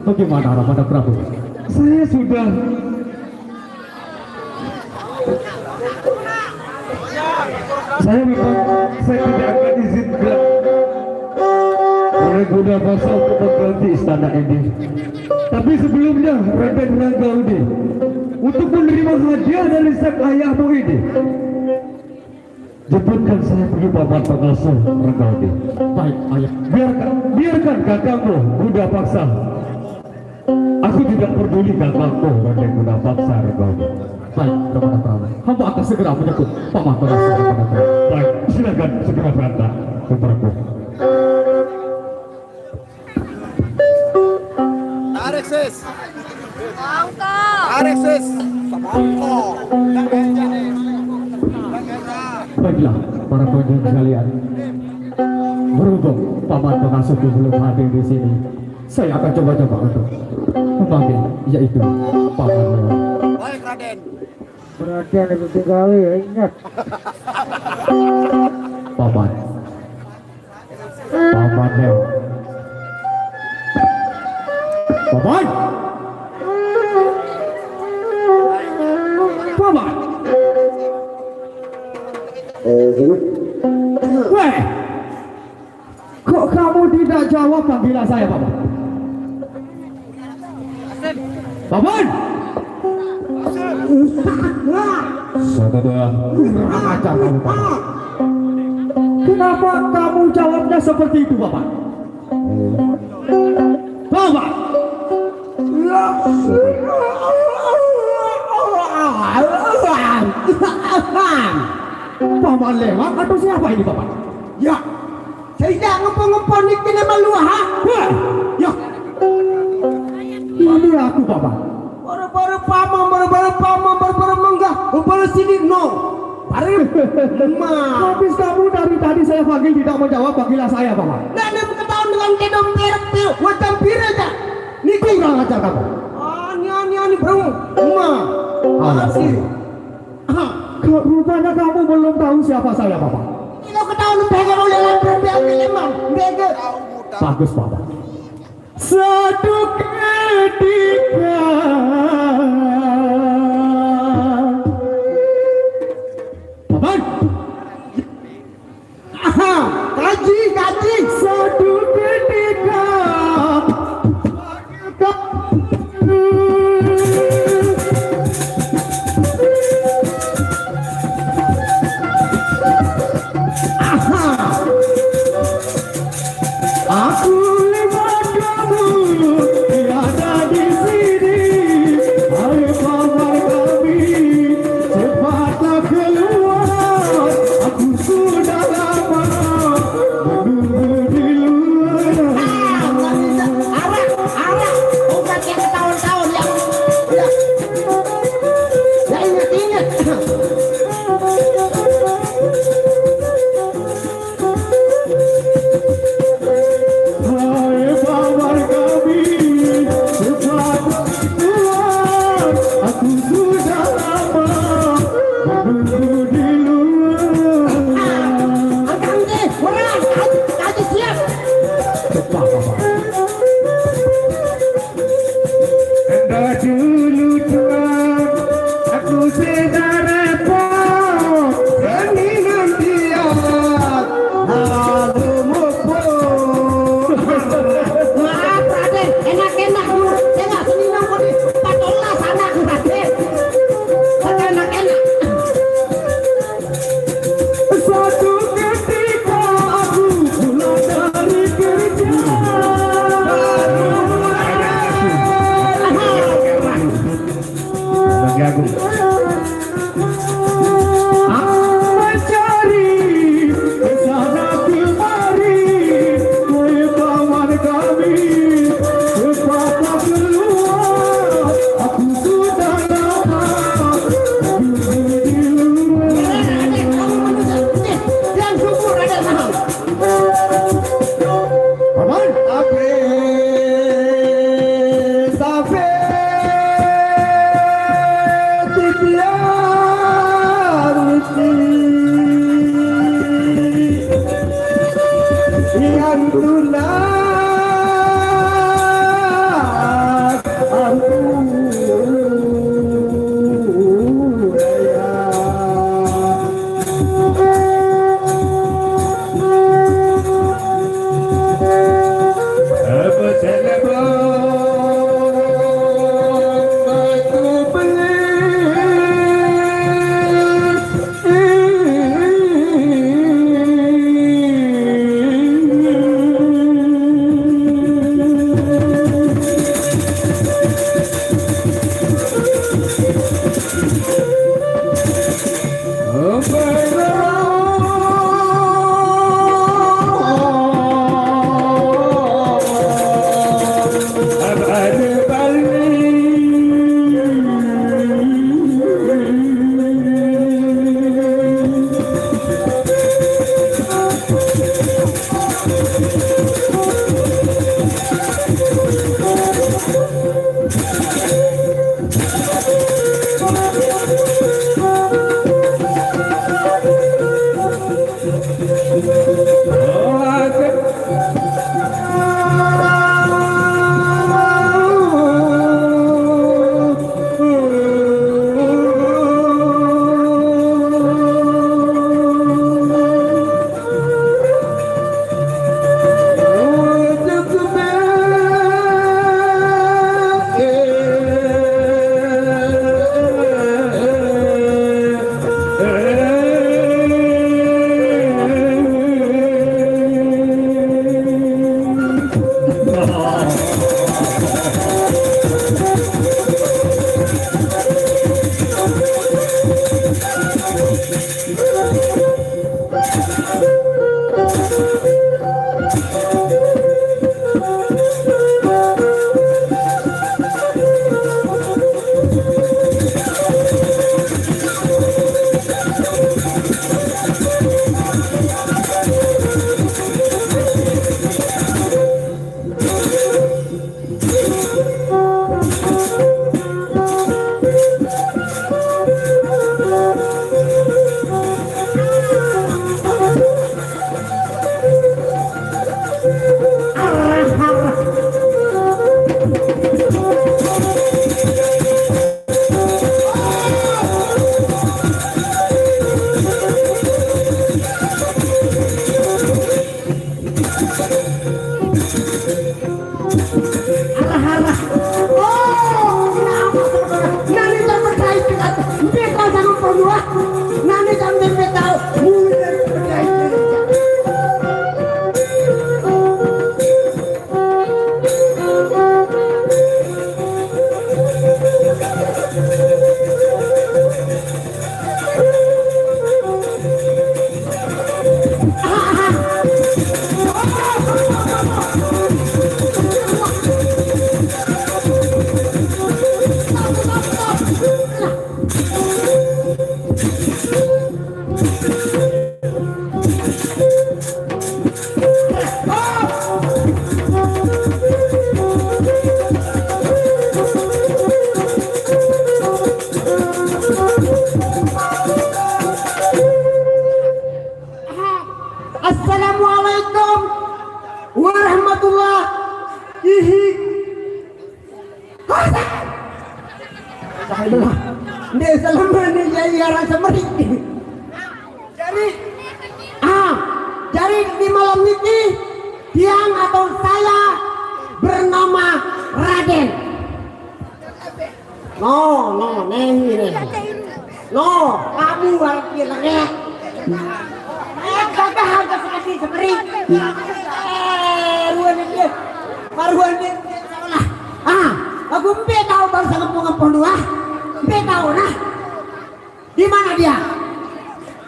S5: bagaimana Ramada Prabu? Saya sudah saya tidak akan izinkan oleh kuda paksa untuk mengganti istana ini. Tapi sebelumnya Raden Ranggawune untuk menerima hadiah dari sang ayahmu ini, jemputkan saya pergi paman pengasuh Ranggawune. Baik ayah, biarkan kakakmu kuda paksa. Aku tidak peduli kakakku Raden kuda paksa Ranggawune. Baik, Ramada Prabu, hamba akan segera menyebut paman pengasuh Ramada Prabu. Baik, silakan segera berangkat, putraku.
S4: Alexis. Alexis.
S5: Baiklah, para pengunjung sekalian. Berhubung paman pengasuhku belum hadir di sini, saya akan coba-coba untuk memanggil, yaitu paman Leo.
S4: Baik Raden.
S3: Perhatian itu tinggal ya, ingat.
S5: Paman Leo. Paman. Paman. Weh, kok kamu tidak jawab panggilan saya, Paman? Paman. Kurang ajar kamu, Paman. Kenapa kamu jawabnya seperti itu, Paman? Paman. Paman lewat atau siapa ini, Paman?
S1: Ya, saya ngepon-ngepon ini malu ha?
S5: Wah, ya. Ini aku, Paman.
S1: Baru-baru pamam, baru-baru menggah, baru sini no. Baru
S5: Habis kamu dari tadi saya panggil tidak menjawab panggilan saya, Paman.
S1: Nah, ini ketahuan dengan kedong pir, macam pir aja.
S5: Niki kurang ajar kamu.
S1: Ani bro,
S5: Masih. Rupanya kamu belum tahu siapa saya, Paman.
S1: Ini ketahuan pegang oleh lapar biar memang, bega.
S5: Bagus, Paman. Satu ketika Paman.
S1: Kaji.
S5: Satu ketika aku lihat kamu tiada di sini. Ayo
S1: Assalamualaikum warahmatullahi wabarakatuh. Dia selama ini jadi rasa merik. Jadi di malam ini tiang atau saya bernama Raden. No, kamu lagi lengek. Kagak harga sekali seperti. Ruan dia salah. Aku tahu bangsa ngepung dua. Tahu nah. Di mana dia?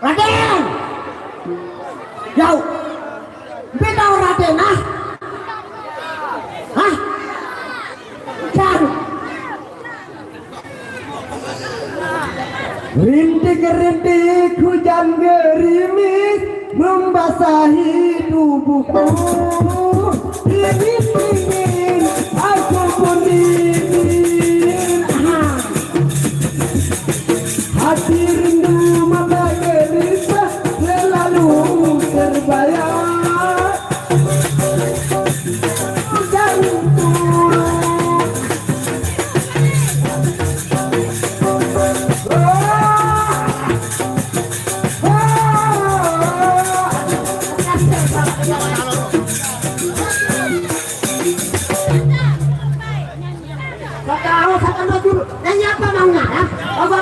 S1: Raden. Jauh. Tahu Raden nah. Jauh. Rintik-rintik hujan gerimis membasahi tubuhku. Dingin-dingin aku pun dingin. Hati rindu mata gelisah selalu terbayang. Hujan turun. Nyanyi apa maunya ya? Apa?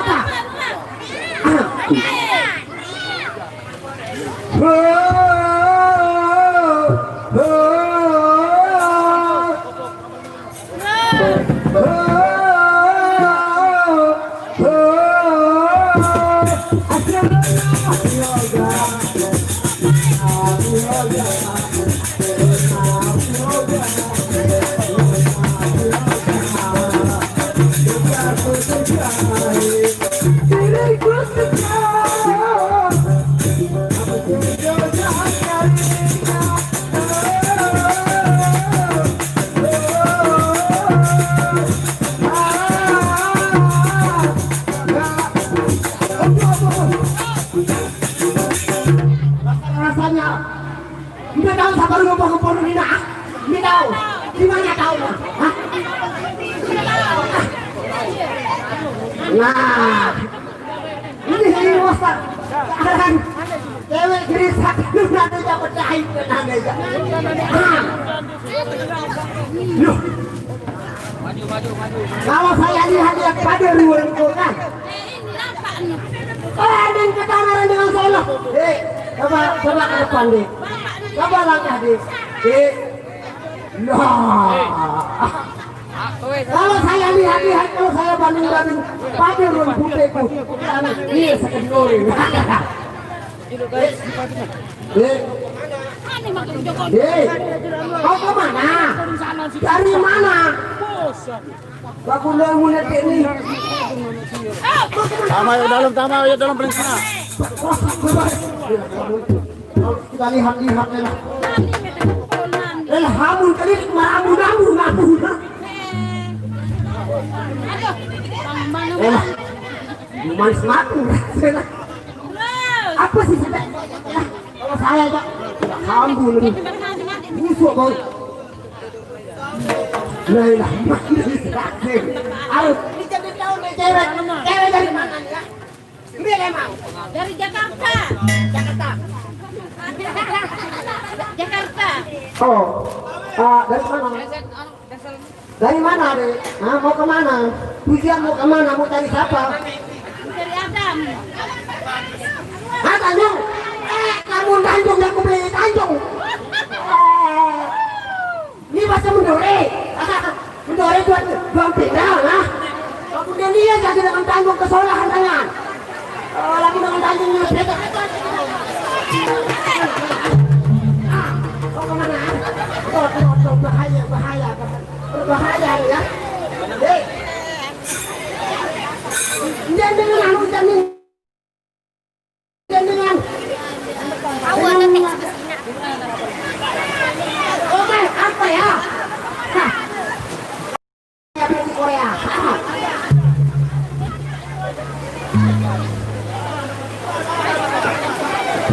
S1: Rasanya tidak tahu sabar ngomong ini nak. Tidak tahu gimana tahu hah? Nah ini wasat sekarang cewek gerisak nanti dapat jahit kenang aja. Kalau saya lihat pada ruang itu kan dan ketamaran dengan saya. Coba ke depan deh. Coba langkah deh. Kalau saya lihat kalau saya banding pada ruang puteku, ini sekedori. Kau kemana? Dari mana? Aku udah mulai ini.
S3: Tama ya dalam periksana.
S1: Kita lihat lah. Hamun kali hamun. Manis mati. Apa sih sudah? Kalau saya aja hamun ini. Busuk bau. Lah, harus dijadi tahu cewek dari mana ya? Ini emang
S9: dari Jakarta.
S1: Oh, dari mana? Dari mana deh? Mau kemana? Tujuan mau kemana? Mau cari siapa?
S9: Dari Adam.
S1: Tanjung? Kamu Tanjung, aku beli Tanjung. Ini bahasa Mendore. Mendore dua pindah, nah. Kemudian dia jadi dengan Tanjung kesolahan tangan. Lagi dengan Tanjung mereka. Kau kemana? Kau bahaya ya. Jangan Oke, apa ya? Di Korea.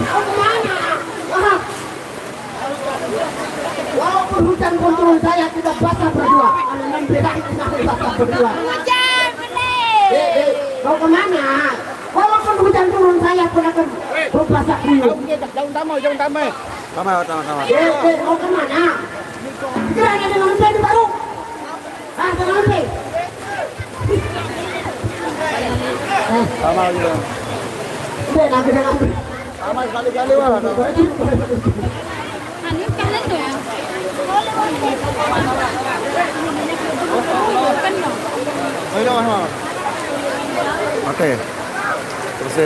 S1: Kau kemana?
S3: Walaupun hujan pun turun saya tidak basah berdua. Kalau membela itu sampai basah berdua.
S9: Hujan, benih.
S3: Kau kemana? Walaupun hujan turun saya pun akan berbasah berdua.
S4: Jom tamai, jom tamai.
S3: Kau kemana? Kira ada dengan lempe di baru. Ah, dengan lempe.
S4: Tamai juga.
S3: Dengan lempe.
S4: Tamai sekali-kali wah.
S9: Ano kailan to ya?
S4: Ayo, Mas. Oke. Terus